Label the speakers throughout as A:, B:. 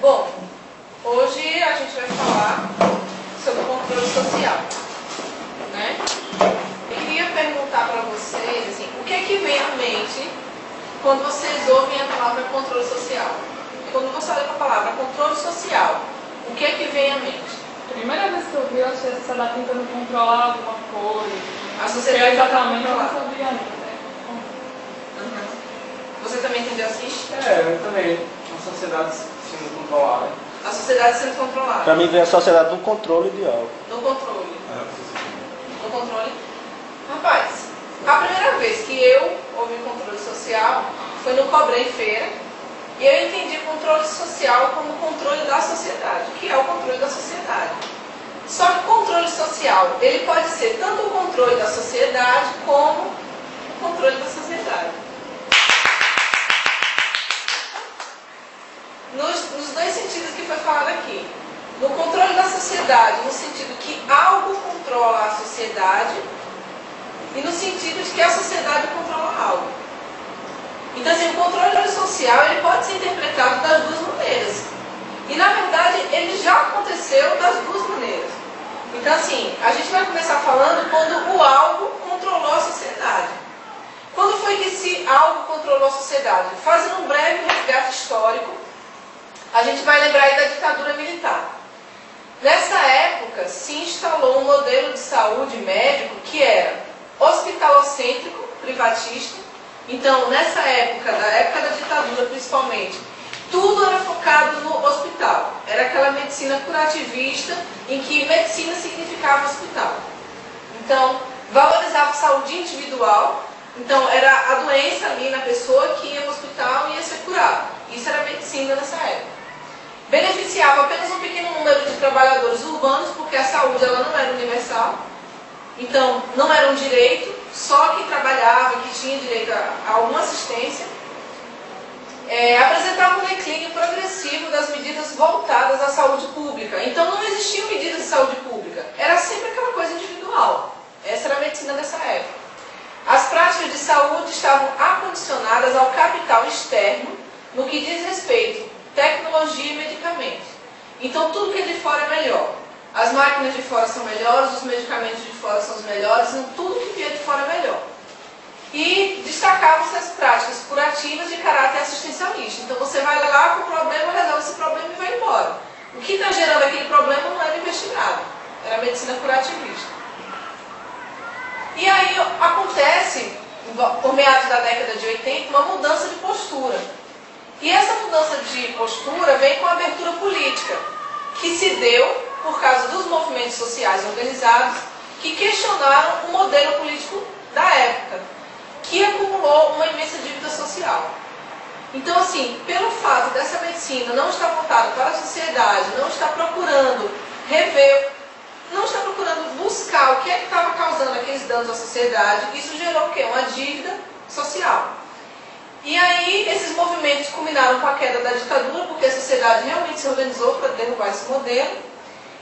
A: Bom, hoje a gente vai falar sobre o controle social, né? Eu queria perguntar para vocês, assim, o que é que vem à mente quando vocês ouvem a palavra controle social? Quando você olha para a palavra controle social, o que é que vem à mente?
B: Primeira vez que eu vi, eu achei a sociedade tentando controlar alguma coisa.
A: A sociedade
B: exatamente
A: controlar.
B: não sabia ainda.
A: Você também entendeu assim?
C: Eu também. A sociedade sendo controlada.
A: A sociedade sendo controlada.
D: Para mim vem a sociedade do controle de algo.
A: No controle. No controle. Rapaz, a primeira vez que eu ouvi controle social foi no Cobrei Feira. E eu entendi controle social como controle da sociedade, que é o controle da sociedade. Só que o controle social, ele pode ser tanto o controle da sociedade como o controle da sociedade. Nos dois sentidos que foi falado aqui. No controle da sociedade, no sentido que algo controla a sociedade, e no sentido de que a sociedade controla algo. Então, assim, o controle social ele pode ser interpretado das duas maneiras. E, na verdade, ele já aconteceu das duas maneiras. Então, assim, a gente vai começar falando quando o algo controlou a sociedade. Quando foi que esse algo controlou a sociedade? Fazendo um breve resgate histórico, a gente vai lembrar aí da ditadura militar. Nessa época, se instalou um modelo de saúde médico que era hospitalocêntrico, privatista. Então, nessa época, da época da ditadura principalmente, tudo era focado no hospital. Era aquela medicina curativista, em que medicina significava hospital. Então, valorizava a saúde individual. Então, era a doença ali na pessoa que ia no hospital e ia ser curada. Isso era medicina nessa época. Beneficiava apenas um pequeno número de trabalhadores urbanos, porque a saúde ela não era universal. Então, não era um direito, só quem trabalhava, que tinha direito a alguma assistência. Apresentava um declínio progressivo das medidas voltadas à saúde pública. Então, não existiam medidas de saúde pública. Era sempre aquela coisa individual. Essa era a medicina dessa época. As práticas de saúde estavam acondicionadas ao capital externo, no que diz respeito à tecnologia e medicamentos. Então, tudo que é de fora é melhor. As máquinas de fora são melhores, os medicamentos de fora são os melhores, então tudo que vier de fora é melhor. E destacavam-se as práticas curativas de caráter assistencialista. Então você vai lá com o problema, resolve esse problema e vai embora. O que está gerando aquele problema não era investigado, era a medicina curativista. E aí acontece, por meados da década de 80, uma mudança de postura. E essa mudança de postura vem com a abertura política, que se deu por causa dos movimentos sociais organizados que questionaram o modelo político da época, que acumulou uma imensa dívida social. Então, assim, pelo fato dessa medicina não estar voltada para a sociedade, não estar procurando rever, não estar procurando buscar o que é que estava causando aqueles danos à sociedade, isso gerou o quê? Uma dívida social. E aí, esses movimentos culminaram com a queda da ditadura, porque a sociedade realmente se organizou para derrubar esse modelo.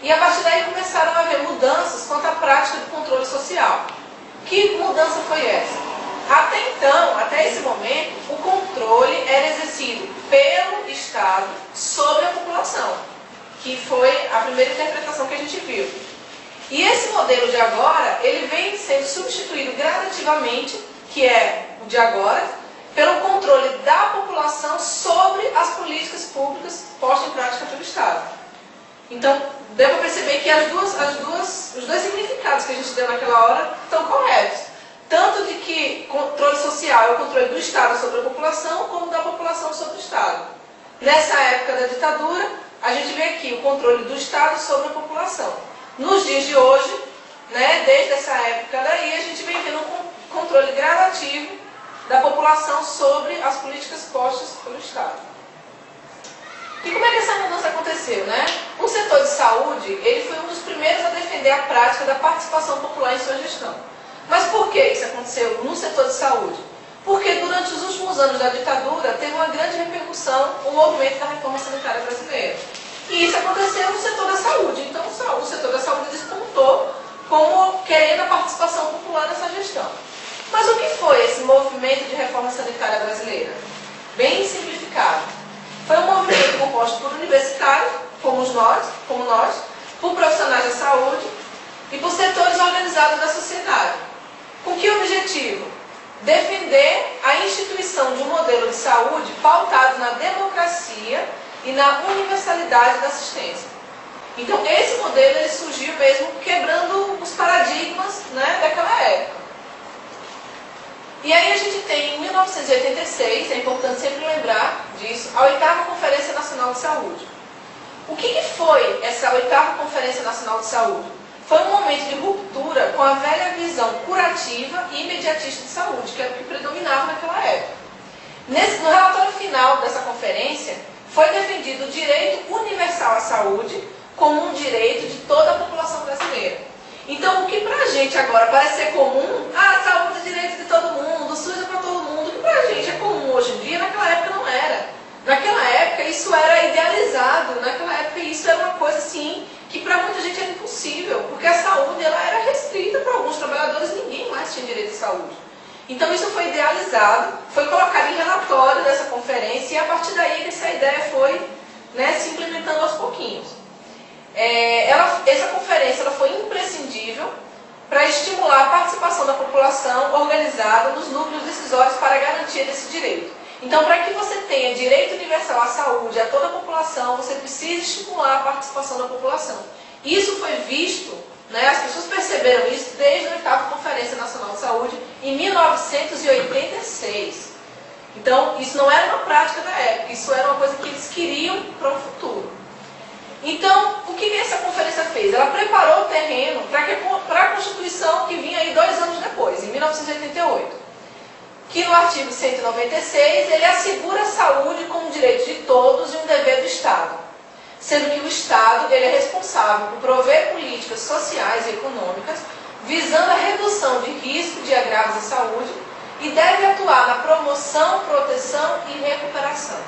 A: E a partir daí começaram a haver mudanças quanto à prática do controle social. Que mudança foi essa? Até então, até esse momento, o controle era exercido pelo Estado sobre a população, que foi a primeira interpretação que a gente viu. E esse modelo de agora, ele vem sendo substituído gradativamente, que é o de agora, pelo controle da população sobre as políticas públicas postas em prática pelo Estado. Então, deu para perceber que os dois significados que a gente deu naquela hora estão corretos. Tanto de que controle social é o controle do Estado sobre a população, como da população sobre o Estado. Nessa época da ditadura, a gente vê aqui o controle do Estado sobre a população. Nos dias de hoje, né, desde essa época daí, a gente vem vendo um controle gradativo da população sobre as políticas postas pelo Estado. E como é que essa mudança aconteceu, né? O setor de saúde, ele foi um dos primeiros a defender a prática da participação popular em sua gestão. Mas por que isso aconteceu no setor de saúde? Porque durante os últimos anos da ditadura, teve uma grande repercussão o movimento da reforma sanitária brasileira. E isso aconteceu no setor da saúde. Então o setor da saúde despontou como querendo a participação popular nessa gestão. Mas o que foi esse movimento de reforma sanitária brasileira? Bem simplificado. Foi um movimento composto por universitários, saúde e por setores organizados da sociedade. Com que objetivo? Defender a instituição de um modelo de saúde pautado na democracia e na universalidade da assistência. Então, esse modelo ele surgiu mesmo quebrando os paradigmas, né, daquela época. E aí a gente tem, em 1986, é importante sempre lembrar disso, a 8ª Conferência Nacional de Saúde. O que foi essa 8ª Conferência Nacional de Saúde? Foi um momento de ruptura com a velha visão curativa e imediatista de saúde, que era o que predominava naquela época. No relatório final dessa conferência, foi defendido o direito universal à saúde como um direito de toda a população brasileira. Então, o que pra gente agora parece ser comum, a saúde é direito de todo mundo, o SUS é para todo mundo, o que pra gente é comum hoje em dia, naquela época não era. Naquela época isso era idealizado, naquela época isso era uma coisa assim, que para muita gente era impossível, porque a saúde ela era restrita para alguns trabalhadores, ninguém mais tinha direito à saúde. Então isso foi idealizado, foi colocado em relatório dessa conferência e a partir daí essa ideia foi, né, se implementando aos pouquinhos. Essa conferência ela foi imprescindível para estimular a participação da população organizada nos núcleos decisórios para a garantia desse direito. Então, para que você tenha direito universal à saúde a toda a população, você precisa estimular a participação da população. Isso foi visto, né, as pessoas perceberam isso desde a 8ª Conferência Nacional de Saúde, em 1986. Então, isso não era uma prática da época, isso era uma coisa que eles queriam para o futuro. Então, o que essa conferência fez? Ela preparou o terreno para a Constituição que vinha aí 2 anos depois, em 1988. Que no artigo 196, ele assegura a saúde como um direito de todos e um dever do Estado. Sendo que o Estado ele é responsável por prover políticas sociais e econômicas, visando a redução de risco de agravos à saúde e deve atuar na promoção, proteção e recuperação.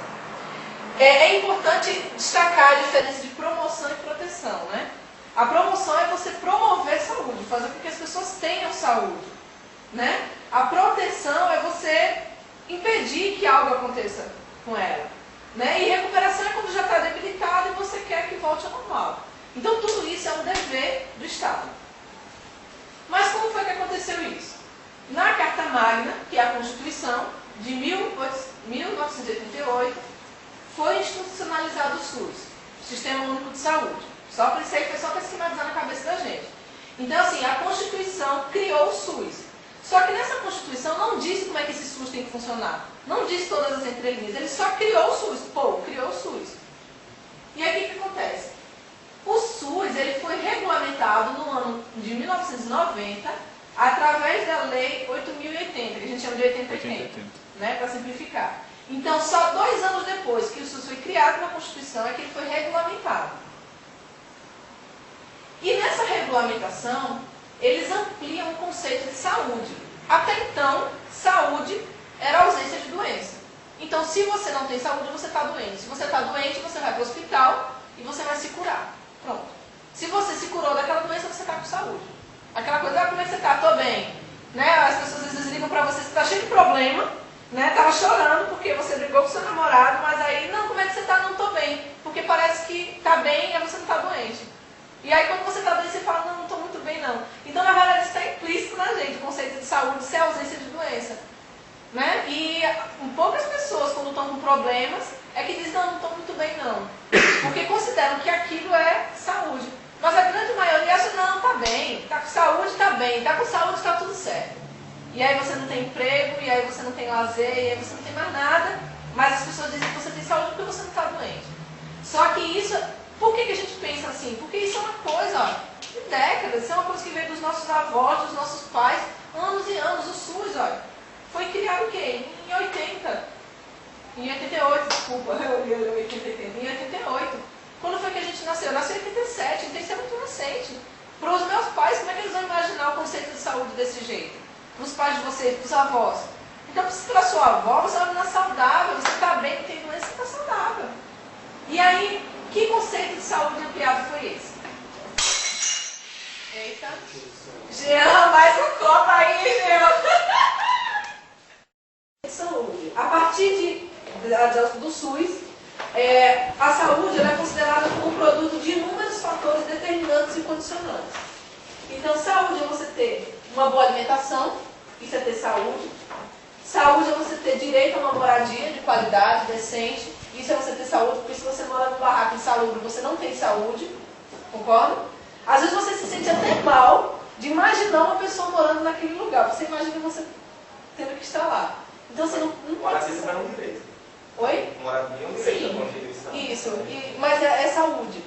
A: É importante destacar a diferença de promoção e proteção, né? A promoção é você promover saúde, fazer com que as pessoas tenham saúde, né? A proteção é você impedir que algo aconteça com ela, né? E recuperação é quando já está debilitado e você quer que volte ao normal. Então tudo isso é um dever do Estado. Mas como foi que aconteceu isso? Na Carta Magna, que é a Constituição de 1988, foi institucionalizado o SUS, o Sistema Único de Saúde. Só para isso aí foi só para esquematizar na cabeça da gente. Então assim, a Constituição criou o SUS. Só que nessa Constituição não disse como é que esse SUS tem que funcionar. Não disse todas as entrelinhas. Ele só criou o SUS. Criou o SUS. E aí o que acontece? O SUS ele foi regulamentado no ano de 1990 através da Lei 8.080, que a gente chama de 8080, né, para simplificar. Então, só 2 anos depois que o SUS foi criado na Constituição é que ele foi regulamentado. E nessa regulamentação, eles ampliam o conceito de saúde. Até então, saúde era ausência de doença. Então, se você não tem saúde, você está doente. Se você está doente, você vai para o hospital e você vai se curar. Pronto. Se você se curou daquela doença, você está com saúde. Aquela coisa, como é que você está? Estou bem. Né? As pessoas às vezes ligam para você, você está cheio de problema, né? Estava chorando porque você brigou com seu namorado, mas aí, não, como é que você está? Não estou bem. Porque parece que está bem e você não está doente. E aí quando você está doente, você fala, não estou muito bem não. Então, na verdade, isso está implícito na gente, o conceito de saúde ser ausência de doença. Né? E poucas pessoas, quando estão com problemas, é que dizem, não estou muito bem não. Porque consideram que aquilo é saúde. Mas a grande maioria acha, não, está bem, está com saúde, está bem, está com saúde, está tudo certo. E aí você não tem emprego, e aí você não tem lazer, e aí você não tem mais nada, mas as pessoas dizem que você tem saúde porque você não está doente. Só que isso, por que a gente pensa assim? Porque isso é uma coisa, ó, de décadas, isso é uma coisa que veio dos nossos avós, dos nossos pais, anos e anos. O SUS, olha, foi criado o quê? Em 80. Em 88, desculpa, em 88. Quando foi que a gente nasceu? Eu nasci em 87, então isso é muito recente. Para os meus pais, como é que eles vão imaginar o conceito de saúde desse jeito? Para os pais de vocês, para os avós. Então, para a sua avó, você é uma menina saudável, você está bem, não tem doença, você está saudável. E aí, que conceito de saúde ampliado foi esse? Eita. Jean, mais um copo aí, Jean. Saúde. A partir do SUS, A saúde ela é considerada como um produto de inúmeros fatores determinantes e condicionantes. Então, saúde é você ter uma boa alimentação, isso é ter saúde. Saúde é você ter direito a uma moradia de qualidade, decente, isso é você ter saúde, porque se você mora num barraco insalubre, você não tem saúde, concorda? Às vezes você se sente até mal de imaginar uma pessoa morando naquele lugar, você imagina você tendo que estar lá. Então você não pode...
E: Moradia não é um direito.
A: Oi?
E: Moradia é um direito da
A: Sim,
E: Constituição.
A: isso, mas é saúde.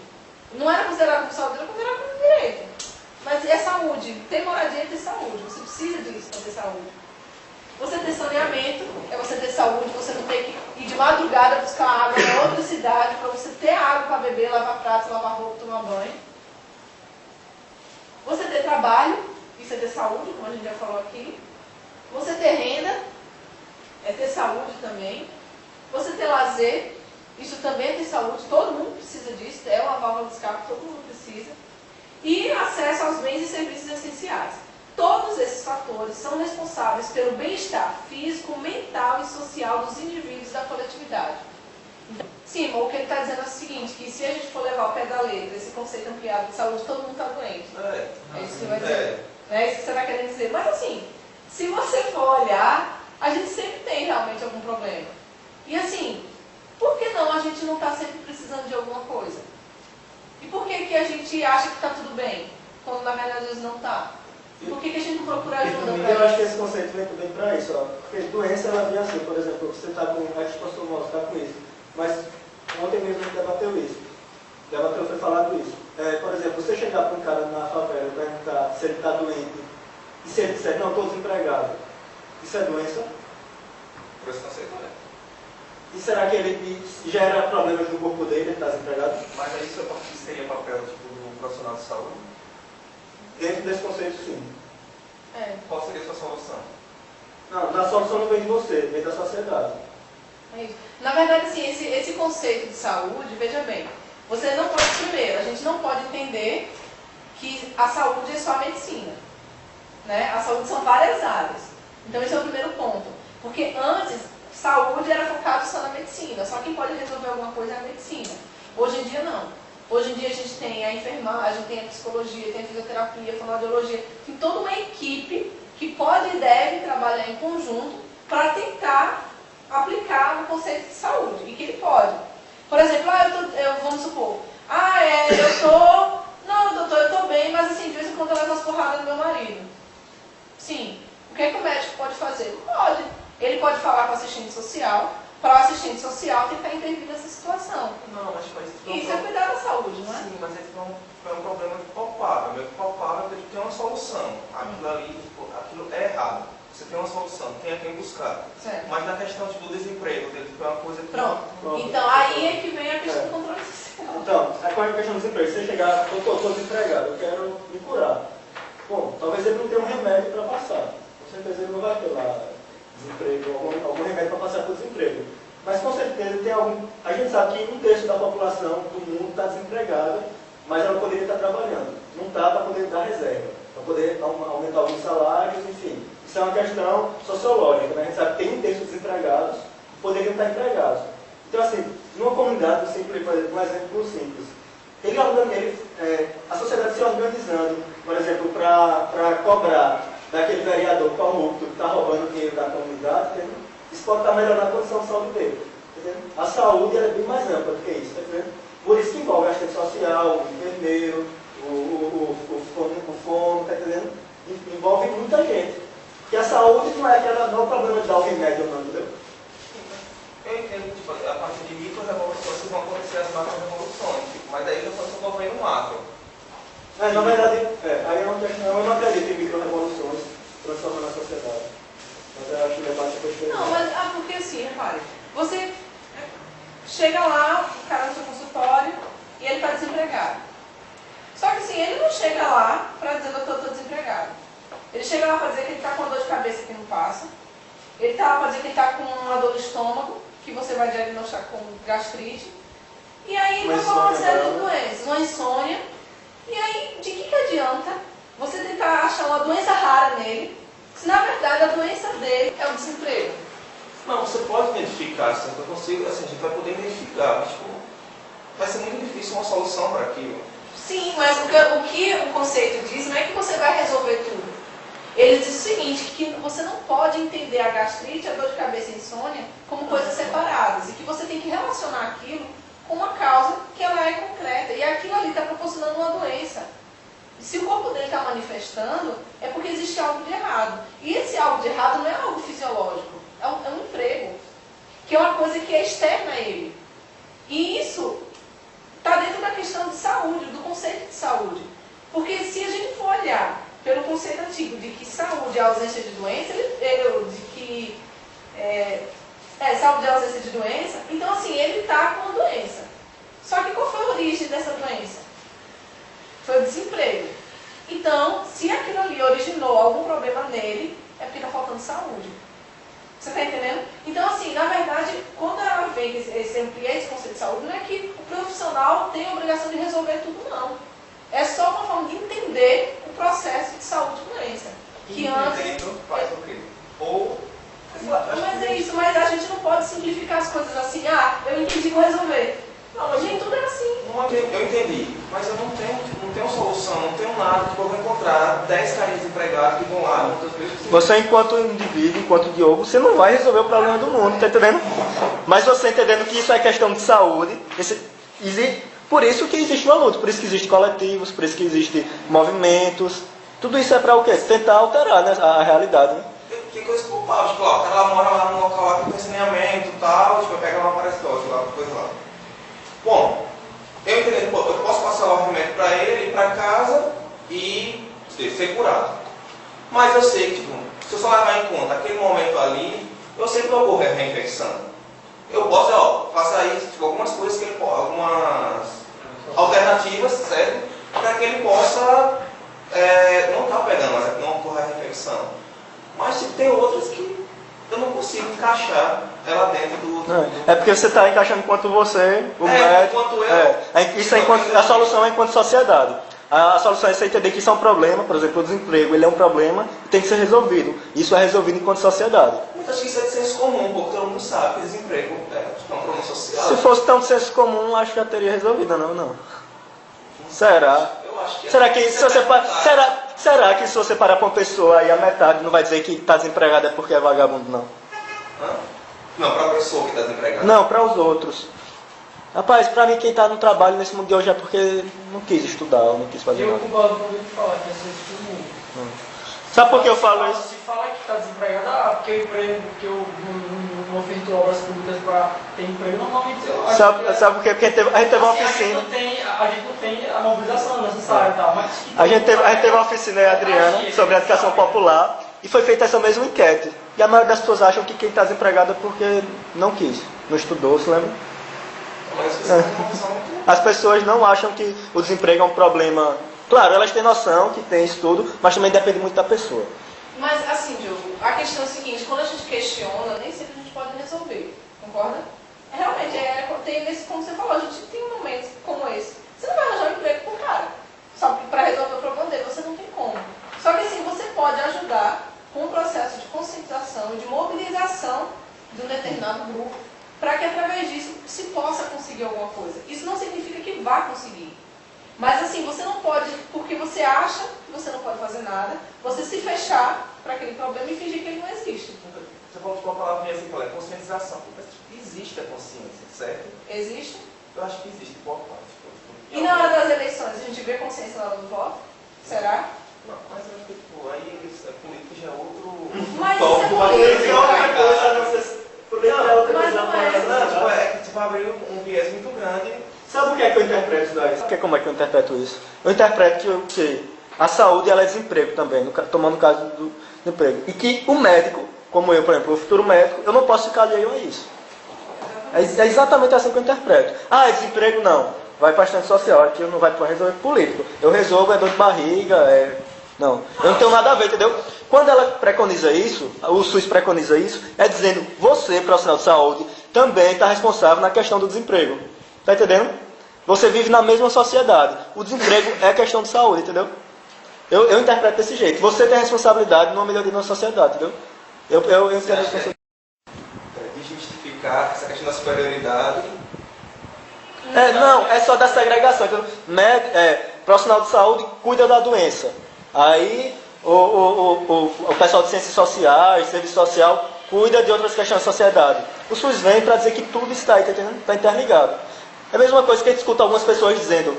A: Não era considerado como saúde, era considerado como direito. Mas é saúde. Ter moradia é ter saúde. Você precisa disso para ter saúde. Você ter saneamento é você ter saúde, você não ter que ir de madrugada buscar água em outra cidade para você ter água para beber, lavar pratos, lavar roupa, tomar banho. Você ter trabalho, isso é ter saúde, como a gente já falou aqui. Você ter renda, é ter saúde também. Você ter lazer, isso também é ter saúde, todo mundo precisa disso, é uma válvula de escape, todo mundo precisa. E acesso aos bens e serviços essenciais. Todos esses fatores são responsáveis pelo bem-estar físico, mental e social dos indivíduos e da coletividade. Então, sim, o que ele está dizendo é o seguinte, que se a gente for levar ao pé da letra esse conceito ampliado de saúde, todo mundo está doente. É isso que você vai dizer. É isso que você está querendo dizer. Mas assim, se você for olhar, a gente sempre tem realmente algum problema. E assim, por que não a gente não está sempre precisando de alguma coisa? E por que a gente acha que está tudo bem, quando na verdade às vezes não está? E por que a gente não procura ajuda para isso?
D: Eu acho que esse conceito vem também para isso, ó. Porque doença ela vem assim, por exemplo, você está com, a gente passou mal, está com isso. Mas ontem mesmo a gente debateu isso. Foi falado isso. Por exemplo, você chegar para um cara na favela e perguntar se ele está doente, e se ele disser, não, estou desempregado, isso é doença?
E: Por esse conceito é.
D: E será que ele gera problemas no corpo dele, ele está desempregado?
E: Mas aí isso seria papel tipo, do profissional de saúde?
D: Dentro desse conceito, sim.
E: Qual seria a sua solução?
D: Não, na solução não vem de você, vem da sociedade.
A: É isso. Na verdade, assim, esse conceito de saúde, veja bem, você não pode, primeiro, a gente não pode entender que a saúde é só a medicina. Né? A saúde são várias áreas. Então esse é o primeiro ponto. Porque antes, saúde era focado só na medicina. Só quem pode resolver alguma coisa é a medicina. Hoje em dia não. Hoje em dia a gente tem a enfermagem, tem a psicologia, tem a fisioterapia, a fonoaudiologia. Tem toda uma equipe que pode e deve trabalhar em conjunto para tentar aplicar o conceito de saúde. E que ele pode. Por exemplo, vamos supor, não, doutor, eu estou bem, mas assim, de vez em quando eu levo as porradas do meu marido. Sim. O que é que o médico pode fazer? Pode. Ele pode falar com o assistente social, para o assistente social tentar intervir nessa situação.
E: Não, mas
A: isso é cuidar da saúde, não é?
E: Sim, mas esse é um problema palpável. Meio que palpável, porque tem uma solução. Aquilo ali, aquilo é errado. Você tem uma solução, tem a quem buscar.
A: Certo.
E: Mas na questão do desemprego, dele é uma coisa que...
A: Pronto. Então, aí é que vem a questão do controle social.
D: Então, a questão do desemprego, se você chegar, eu estou desempregado, eu quero me curar. Bom, talvez ele não tenha um remédio para passar. Com certeza ele não vai ter lá desemprego, algum remédio para passar por desemprego. Mas com certeza tem algum... A gente sabe que um terço da população do mundo está desempregada, mas ela poderia estar trabalhando. Não está para poder dar reserva, para poder aumentar alguns salários, enfim. Isso é uma questão sociológica, né? A gente sabe que tem um terço de desempregados que poderiam estar empregados. Então, assim, numa comunidade, por exemplo, um exemplo simples. A sociedade se organizando, por exemplo, para cobrar daquele vereador corrupto que está roubando dinheiro da comunidade, entendeu? Isso pode estar melhorando a condição de saúde dele. Entendeu? A saúde ela é bem mais ampla do que isso. Entendeu? Por isso que envolve a assistente social, o enfermeiro, o fono, tá entendendo? Envolve muita gente. Porque a saúde não é o problema de dar o remédio, não, entendeu?
E: Eu entendo que tipo, a partir de micro-revoluções vão acontecer as macro-revoluções, mas daí já foi um governo macro.
D: Na verdade, aí eu não acredito em micro-revoluções transformando a sociedade. Mas eu acho que o debate foi diferente.
A: Não, mas porque assim, repare, você chega lá, o cara no seu consultório, e ele está desempregado. Só que assim, ele não chega lá para dizer que eu estou desempregado. Ele chega lá para dizer que ele está com uma dor de cabeça que não passa. Ele está lá para dizer que ele está com uma dor no estômago, que você vai diagnosticar com gastrite. E aí ele vai falar uma série de doenças, uma insônia. E aí, de que adianta você tentar achar uma doença rara nele, se na verdade a doença dele é o desemprego?
E: Não, você pode identificar, assim, eu consigo, assim, a gente vai poder identificar, mas tipo, vai ser muito difícil uma solução para aquilo.
A: Sim, mas o que o conceito diz não é que você vai resolver tudo. Ele diz o seguinte, que você não pode entender a gastrite, a dor de cabeça e a insônia como coisas separadas, e que você tem que relacionar aquilo com uma causa que ela é concreta, e aquilo ali está proporcionando uma doença. Se o corpo dele está manifestando, é porque existe algo de errado. E esse algo de errado não é algo fisiológico, é um emprego, que é uma coisa que é externa a ele. E isso está dentro da questão de saúde, do conceito de saúde. Porque se a gente for olhar pelo conceito antigo de que saúde é ausência de doença, saúde é ausência de doença, então assim, ele está com a doença. Só que qual foi a origem dessa doença? Foi o desemprego. Então, se aquilo ali originou algum problema nele, é porque está faltando saúde. Você está entendendo? Então, assim, na verdade, quando ela vem esse amplia esse conceito de saúde, não é que o profissional tem a obrigação de resolver tudo, não. É só uma forma de entender o processo de saúde e doença. Que antes...
E: faz o quê? Ou...
A: Mas é isso, mas a gente não pode simplificar as coisas assim, eu entendi, vou resolver. Não, mas nem tudo é assim.
E: Eu entendi, mas eu não tenho solução, não tenho nada, tipo, eu vou encontrar 10 carinhas empregados que vão lá, muitas vezes.
F: Você, enquanto indivíduo, enquanto Diogo, você não vai resolver o problema do mundo, tá entendendo? Mas você entendendo que isso é questão de saúde, por isso que existe uma luta, por isso que existem coletivos, por isso que existem movimentos, tudo isso é para o quê? Tentar alterar, né, a realidade, né?
E: Tem coisa culpável, tipo, ó, o cara lá mora lá num local lá que tem saneamento e tal, tipo, pega uma parasitose lá, coisa lá. Bom, eu entendi, eu posso passar o remédio para ele, ir para casa e ser curado. Mas eu sei que, tipo, se eu só levar em conta aquele momento ali, eu sei que vai ocorrer a reinfecção. Eu posso, faça aí, tipo, algumas coisas que ele pode, algumas alternativas, certo? Para que ele possa não estar pegando, mas não ocorrer a reinfecção. Mas tipo, tem outras que eu não consigo encaixar ela dentro do...
F: É porque você está encaixando enquanto você, o médico...
E: enquanto eu...
F: Isso é a solução é enquanto sociedade. A solução é você entender que isso é um problema, por exemplo, o desemprego, ele é um problema e tem que ser resolvido. Isso é resolvido enquanto sociedade.
E: Mas acho que isso é de senso comum, porque todo mundo sabe que desemprego é um problema social.
F: Se fosse tão de senso comum, acho que já teria resolvido, não. Será?
E: Eu acho que
F: Será que se você será que se você parar para uma pessoa aí a metade não vai dizer que está desempregado é porque é vagabundo, não?
E: Não, para a pessoa que está desempregada.
F: Não, para os outros. Rapaz, para mim quem está no trabalho nesse mundo de hoje é porque não quis estudar, ou não quis fazer
C: Eu
F: nada.
C: concordo com o que falar, que é senso comum.
F: Sabe por que eu falo isso?
C: Se fala que está desempregado, porque o emprego, porque eu não ofertou obras públicas para ter emprego, normalmente eu acho
F: Sabe por quê? Porque a gente teve uma oficina.
C: A gente não tem a mobilização necessária e tal, mas...
F: A gente teve uma oficina aí, Adriana, sobre a educação popular, e foi feita essa mesma enquete. E a maioria das pessoas acham que quem está desempregado é porque não quis, não estudou, se lembra? As pessoas não acham que o desemprego é um problema. Claro, elas têm noção que tem estudo, mas também depende muito da pessoa.
A: Mas assim, Diogo, a questão é a seguinte, quando a gente questiona, nem sempre a gente pode resolver, concorda? Realmente, tem nesse, como você falou, a gente tem momentos como esse. Você não vai arranjar um emprego pro cara, só para resolver o problema dele, você não tem como. Só que assim, você pode ajudar com um processo de conscientização e de mobilização de um determinado grupo, para que através disso se possa conseguir alguma coisa. Isso não significa que vá conseguir. Mas assim, você não pode, porque você acha que você não pode fazer nada, você se fechar para aquele problema e fingir que ele não existe.
E: Você falou de uma palavrinha assim, que é conscientização. Existe a consciência, certo?
A: Existe?
E: Eu acho que existe, boa parte.
A: E na hora das eleições, a gente vê consciência na hora do voto? Será?
E: Não, mas eu acho que tipo, aí política já é outro...
A: Mas
E: tópico,
A: isso é
E: mas
A: política.
E: é outra coisa,
D: não sei. Política é outra
A: Mas
D: coisa.
A: não é.
E: É que tipo, abriu um viés muito grande.
D: Sabe o que é que eu interpreto isso daí?
F: Como é que eu interpreto isso? Eu interpreto que a saúde ela é desemprego também, tomando o caso do desemprego. E que o médico, como eu, por exemplo, o futuro médico, eu não posso ficar alheio a isso. É exatamente assim que eu interpreto. É desemprego? Não. Vai para a assistente social, aqui eu não vai para resolver político. Eu resolvo, é dor de barriga, Não, eu não tenho nada a ver, entendeu? Quando ela preconiza isso, o SUS preconiza isso, é dizendo, você, profissional de saúde, também está responsável na questão do desemprego. Está entendendo? Você vive na mesma sociedade. O desemprego é questão de saúde, entendeu? Eu interpreto desse jeito. Você tem responsabilidade numa melhoria da sociedade, entendeu? Eu entendo a responsabilidade.
E: justificar essa questão da superioridade.
F: Não, é só da segregação. Então, profissional de saúde cuida da doença. Aí o pessoal de ciências sociais, serviço social, cuida de outras questões da sociedade. O SUS vem para dizer que tudo está interligado. É a mesma coisa que a gente escuta algumas pessoas dizendo: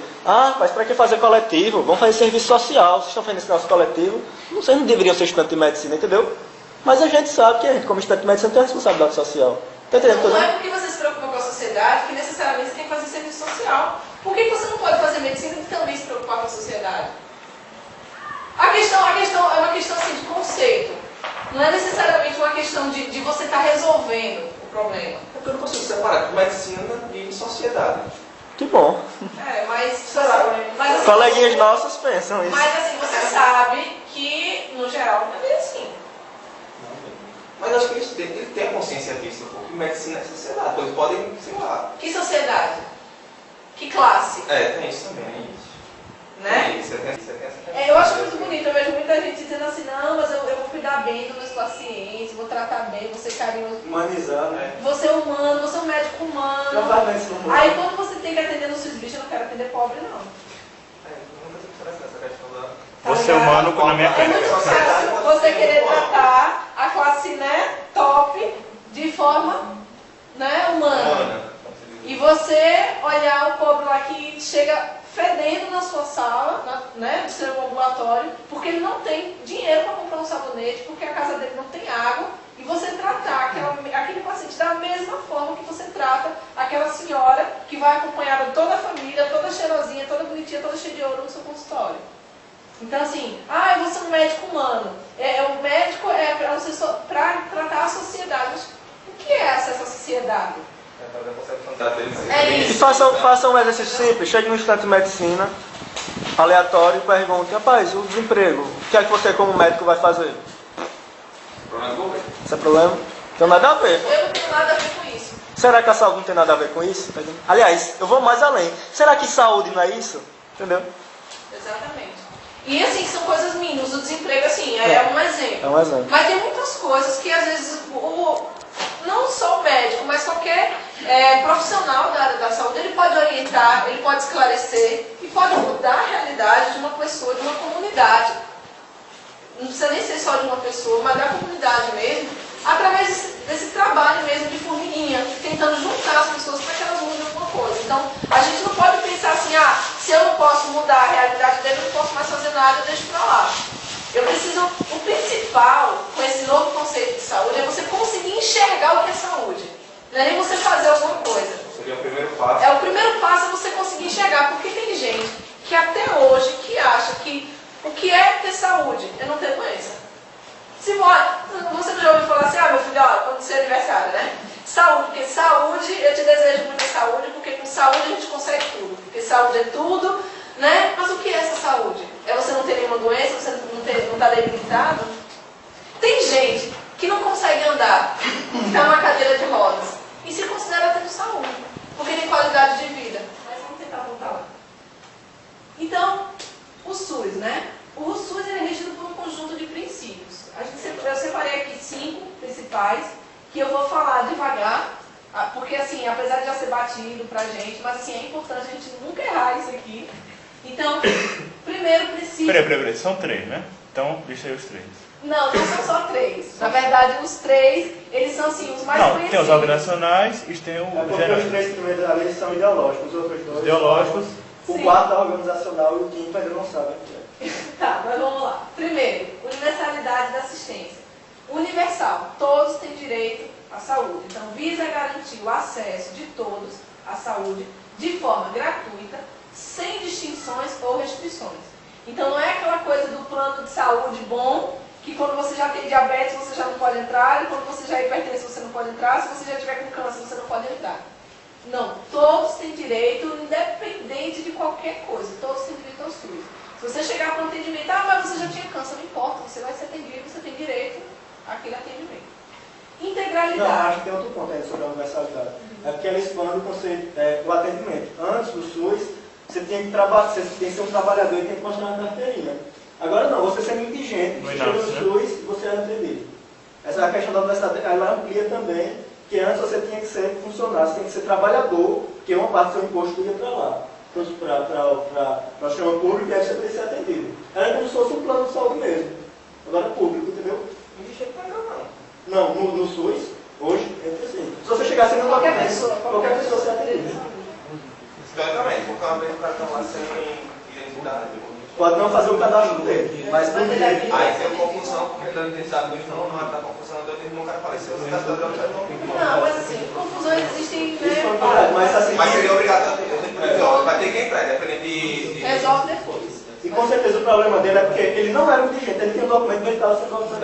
F: mas para que fazer coletivo? Vamos fazer serviço social, vocês estão fazendo esse nosso coletivo. Vocês não deveriam ser estudante de medicina, entendeu? Mas a gente sabe que a gente, como estudante de medicina, tem responsabilidade social. Tá entendendo?
A: Não é porque você se preocupa com a sociedade que necessariamente você tem que fazer serviço social. Por que você não pode fazer medicina e também se preocupar com a sociedade? A questão é uma questão assim, de conceito. Não é necessariamente uma questão de você estar resolvendo o problema.
E: É porque eu não consigo separar medicina e sociedade.
F: Que bom.
A: Mas assim,
F: Coleguinhas nossas pensam isso.
A: Mas assim, você sabe que, no geral, não é bem assim.
E: Mas acho que eles têm a consciência disso, porque medicina é sociedade, eles podem, sei lá.
A: Que sociedade? Que classe?
E: Tem isso também, é isso.
A: Né?
E: Isso, tem essa
A: Eu acho muito bonito, eu vejo muita gente dizendo assim, não, mas eu vou cuidar bem dos meus pacientes, vou tratar bem, vou ser carinhoso.
D: Humanizar, né?
A: Você é humano, você é um médico humano.
D: Não vai mais no mundo.
A: Aí quando você tem que atender no SUS, bicho, eu não quero atender pobre, não.
E: Nunca tive essa questão da...
A: Tá
G: Você é
A: ligado?
G: humano na minha
A: É
G: frente.
A: muito fácil você querer tratar a classe, né, top de forma, né, humana. E você olhar o pobre lá que chega fedendo na sua sala, né, do seu ambulatório, porque ele não tem dinheiro para comprar um sabonete, porque a casa dele não tem água, e você tratar aquele paciente da mesma forma que você trata aquela senhora que vai acompanhada de toda a família, toda cheirosinha, toda bonitinha, toda cheia de ouro no seu consultório. Então assim, eu vou ser um médico humano. O médico é para tratar a sociedade. Mas o que é essa sociedade? É
F: E
A: isso.
F: façam um exercício simples. Chegue no estudante de medicina, aleatório, e pergunte: rapaz, o desemprego, o que é que você como médico vai fazer?
E: Problema do governo.
F: Esse é problema? Tem nada a ver.
A: Eu não tenho nada a ver com isso.
F: Será que a saúde não tem nada a ver com isso? Aliás, eu vou mais além. Será que saúde não é isso? Entendeu?
A: Exatamente. E assim, são coisas mínimas. O desemprego, assim, é um exemplo.
F: É um exemplo.
A: Mas tem muitas coisas que às vezes não só o médico, mas qualquer profissional da área da saúde, ele pode orientar, ele pode esclarecer e pode mudar a realidade de uma pessoa, de uma comunidade. Não precisa nem ser só de uma pessoa, mas da comunidade mesmo, através desse trabalho mesmo de formiguinha, tentando juntar as pessoas para que elas mudem alguma coisa. Então, a gente não pode pensar assim, se eu não posso mudar a realidade dele, eu não posso mais fazer nada, eu deixo para lá. O principal com esse novo conceito de saúde é você conseguir enxergar o que é saúde. Não é nem você fazer alguma coisa.
E: Seria o primeiro passo.
A: O primeiro passo é você conseguir enxergar, porque tem gente que até hoje que acha que o que é ter saúde é não ter doença. Você não já ouviu falar assim, meu filho, quando você é aniversário, né? Saúde, porque saúde, eu te desejo muita saúde, porque com saúde a gente consegue tudo. Porque saúde é tudo, né? Mas o que é essa saúde? É você não ter nenhuma doença, você não está debilitado? Tem gente que não consegue andar, está numa cadeira de rodas, e se considera tendo saúde, porque tem qualidade de vida. Mas vamos tentar voltar lá. Então, o SUS, né? O SUS é regido por um conjunto de princípios. Eu separei aqui 5 principais, que eu vou falar devagar, porque assim, apesar de já ser batido pra gente, mas assim, é importante a gente nunca errar isso aqui. Então, primeiro princípio...
G: Peraí, são 3, né? Então, deixa aí os 3.
A: Não são só 3. Na verdade, os 3, eles são assim, os mais conhecidos.
G: Tem os organizacionais e tem o
D: Porque
G: geral.
D: os 3 primeiros da lei são ideológicos, os outros 2
G: Ideológicos.
D: O
A: Sim.
D: 4 é organizacional e o 5 ainda não sabe o que é.
A: Tá, mas vamos lá. Primeiro, universalidade da assistência. Universal, todos têm direito à saúde. Então, visa garantir o acesso de todos à saúde de forma gratuita, sem distinções ou restrições. Então, não é aquela coisa do plano de saúde bom, que quando você já tem diabetes você já não pode entrar, e quando você já é hipertenso você não pode entrar, se você já tiver com câncer você não pode entrar. Não, todos têm direito, independente de qualquer coisa, todos têm direito ao SUS. Se você chegar para um atendimento, mas você já tinha câncer, não importa, você vai ser atendido, você tem direito àquele atendimento. Integralidade.
D: Não, acho que tem outro ponto aí sobre a universalidade. É porque ela expande o conceito, o atendimento. Antes do SUS, você tinha que ser um trabalhador e tem que mostrar uma carteirinha. Agora não, você sendo indigente, você chega no SUS e você é atendido. Essa questão da universidade, ela amplia também que antes você tinha que ser funcionário, você tinha que ser trabalhador, porque uma parte do seu imposto ia para lá, para o sistema público, e aí você podia ser atendido. Era como se fosse um plano de saúde mesmo. Agora é público, entendeu?
E: Não existe legal, não.
D: Não, no SUS, hoje, é assim. Se você chegar sem um
A: Qualquer
D: documento, qualquer pessoa ser atendida.
E: Teoricamente, porque uma vez o cara está lá sem identidade.
D: Pode não fazer o cadastro dele, mas por direito.
E: Aí tem confusão, porque deu identidade do irmão, na hora da confusão deu irmão, o cara faleceu, você está dando o irmão.
A: Não, mas assim, confusões existem,
D: Isso foi
A: né?
D: verdade, mas assim.
E: Mas seria obrigatório, vai ter quem prega, dependendo de...
A: Resolve depois.
D: E com certeza o problema dele é porque ele não era um dirigente, ele tinha um documento, mas ele estava sem documento.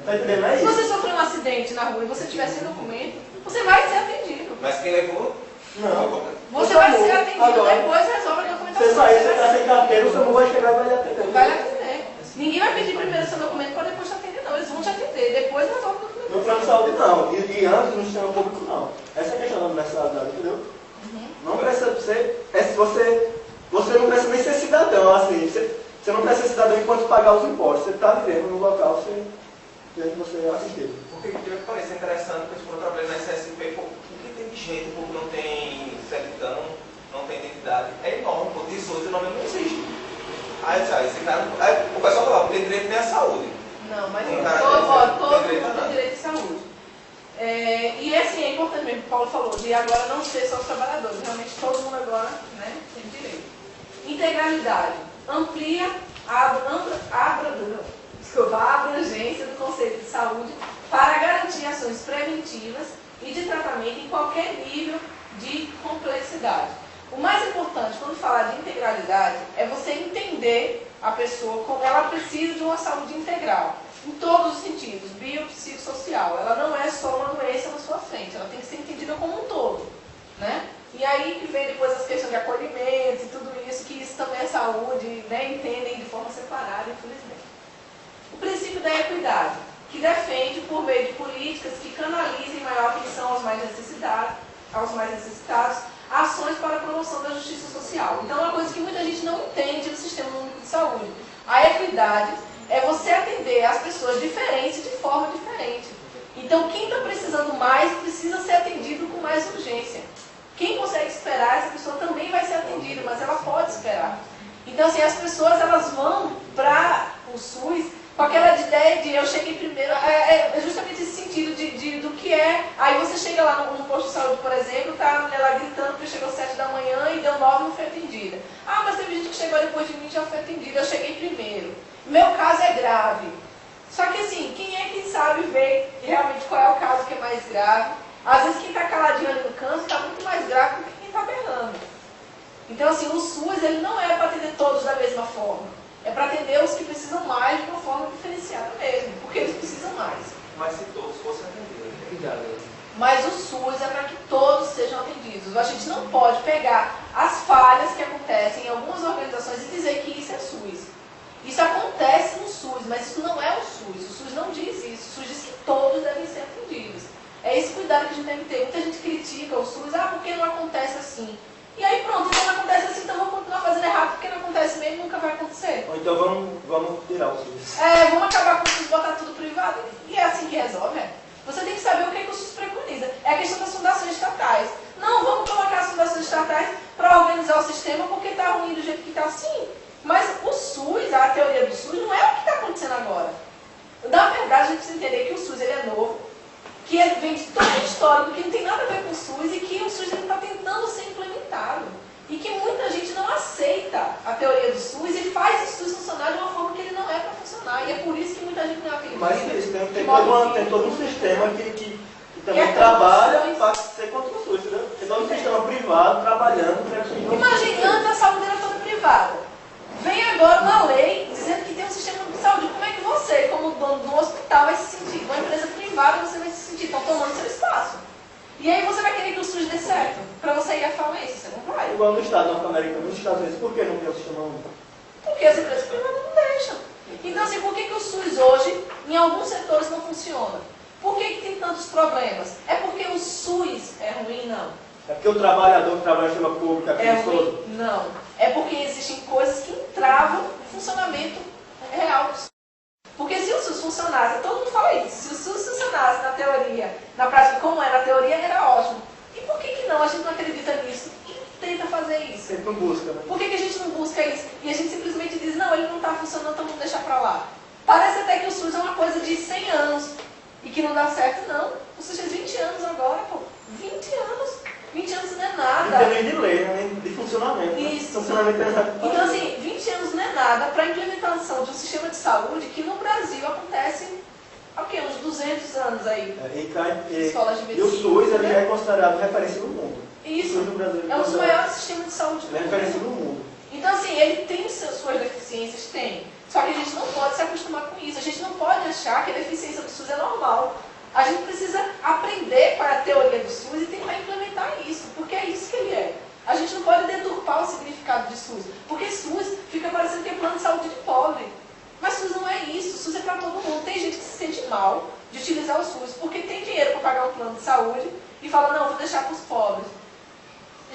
D: Tá entendendo? É
A: Se
D: isso.
A: você sofreu um acidente na rua e você tiver sem documento, você vai ser atendido.
E: Mas quem levou?
D: Não.
A: Você vai ser atendido,
D: Agora,
A: depois resolve a documentação.
D: você sair, você está sem carteira, o SAMU vai chegar e vai lhe atender.
A: Vai lhe atender. Ninguém vai pedir primeiro seu documento para depois te atender, não. Eles vão te atender, depois resolve a documentação.
D: No plano de saúde não, e antes no sistema público não. Essa é a questão da universalidade, entendeu? Não precisa ser. Você não precisa nem ser cidadão, assim. Você não precisa ser cidadão enquanto pagar os impostos. Você está vivendo no local, você é assistido.
E: Porque eu parece interessante, porque eu trabalhei na SSP, o que tem de gente, o povo não tem certidão, não tem identidade, é enorme, pô, 18 nome não existe. Aí esse cara, aí, o pessoal fala, tem direito nem à saúde.
A: Não, mas
E: Um cara
A: todo
E: tem direito
A: mundo
E: a
A: tem direito de saúde. E assim, é importante mesmo, o Paulo falou, de agora não ser só os trabalhadores, realmente todo mundo agora, né, tem direito. Integralidade. Amplia a abrangência do conceito de saúde para garantir ações preventivas e de tratamento em qualquer nível de complexidade. O mais importante quando falar de integralidade é você entender a pessoa como ela precisa de uma saúde integral, em todos os sentidos, biopsicossocial. Ela não é só uma doença na sua frente, ela tem que ser entendida como um todo, né? E aí que vem depois as questões de acolhimento e tudo isso, que isso também é saúde, né? Entendem de forma separada, infelizmente. O princípio da equidade, que defende, por meio de políticas que canalizem maior atenção aos mais necessitados, ações para a promoção da justiça social. Então, é uma coisa que muita gente não entende no Sistema Único de Saúde. A equidade é você atender as pessoas diferentes de forma diferente. Então, quem está precisando mais, precisa ser atendido com mais urgência. Quem consegue esperar, essa pessoa também vai ser atendida, mas ela pode esperar. Então, assim, as pessoas elas vão para o SUS com aquela ideia de eu cheguei primeiro, é justamente esse sentido do que é. Aí você chega lá no posto de saúde, por exemplo, tá a mulher lá gritando porque chegou às 7 da manhã e deu 9 e não foi atendida. Ah, mas teve gente que chegou depois de mim e já foi atendida, eu cheguei primeiro. Meu caso é grave. Só que assim, quem é que sabe ver realmente qual é o caso que é mais grave? Às vezes quem está caladinho ali no canto está muito mais grave do que quem está berrando. Então assim, o SUS ele não é para atender todos da mesma forma. É para atender os que precisam mais de uma forma diferenciada mesmo, porque eles precisam mais.
E: Mas se todos fossem atendidos,
A: Mas o SUS é para que todos sejam atendidos. A gente não pode pegar as falhas que acontecem em algumas organizações e dizer que isso é SUS. Isso acontece no SUS, mas isso não é o SUS. O SUS não diz isso. O SUS diz que todos devem ser atendidos. É esse cuidado que a gente tem que ter. Muita gente critica o SUS, por que não acontece assim? E aí pronto, então não acontece assim, então vamos continuar fazendo errado, porque não acontece mesmo, nunca vai acontecer.
D: Ou então vamos tirar o SUS.
A: Vamos acabar com o SUS, botar tudo privado, e é assim que resolve, Você tem que saber o que o SUS preconiza. É a questão das fundações estatais. Não, vamos colocar as fundações estatais para organizar o sistema, porque está ruim do jeito que está assim. Mas o SUS, a teoria do SUS, não é o que está acontecendo agora. Na verdade, a gente precisa entender que o SUS ele é novo, que ele vem de todo o histórico, que não tem nada a ver com o SUS, e que o SUS está tentando ser implementado. E que muita gente não aceita a teoria do SUS e faz o SUS funcionar de uma forma que ele não é para funcionar. E é por isso que muita gente não acredita.
D: Mas isso, tem todo um sistema que também trabalha para ser contra o SUS, entendeu? Tem todo um sistema privado trabalhando para que...
A: Imaginando a saúde era toda privada. Vem agora uma lei dizendo que tem um sistema de saúde. Como é que você, como dono do hospital, vai se sentir? Uma empresa privada, você vai se sentir, estão tomando seu espaço. E aí você vai querer que o SUS dê certo? Para você ir à falência, você não vai.
D: Igual no estado norte-americano, nos Estados Unidos, por que não tem o sistema único?
A: Porque as empresas privadas não deixam. Então, assim, por que o SUS hoje, em alguns setores, não funciona? Por que tem tantos problemas? É porque o SUS é ruim? Não.
D: É porque o trabalhador que trabalha em sistema público é preguiçoso?
A: Não. É porque existem coisas que entravam no funcionamento real do SUS. Porque se o SUS funcionasse, todo mundo fala isso, se o SUS funcionasse na teoria, na prática como é na teoria, era ótimo. E por que não? A gente não acredita nisso e tenta fazer isso.
F: Sempre não busca, né?
A: Por que a gente não busca isso? E a gente simplesmente diz, não, ele não está funcionando, então vamos deixar para lá. Parece até que o SUS é uma coisa de 100 anos e que não dá certo, não. O SUS fez 20 anos agora, pô. 20 anos. 20 anos não é nada.
F: Não tem nem de lei, né? Nem de funcionamento.
A: Isso.
F: Né? Funcionamento é nada.
A: Então, assim, 20 anos não é nada para a implementação de um sistema de saúde que no Brasil acontece há uns 200 anos aí.
F: Escolas de medicina. E o SUS ele já é considerado referência no mundo.
A: Isso.
F: O SUS no Brasil
A: é um dos maiores sistemas de saúde do
F: mundo. Referência no mundo.
A: Então, assim, ele tem suas deficiências? Tem. Só que a gente não pode se acostumar com isso. A gente não pode achar que a deficiência do SUS é normal. A gente precisa aprender para a teoria do SUS e tentar implementar isso, porque é isso que ele é. A gente não pode deturpar o significado de SUS, porque SUS fica parecendo que é plano de saúde de pobre. Mas SUS não é isso, SUS é para todo mundo. Tem gente que se sente mal de utilizar o SUS, porque tem dinheiro para pagar um plano de saúde e fala, não, vou deixar para os pobres.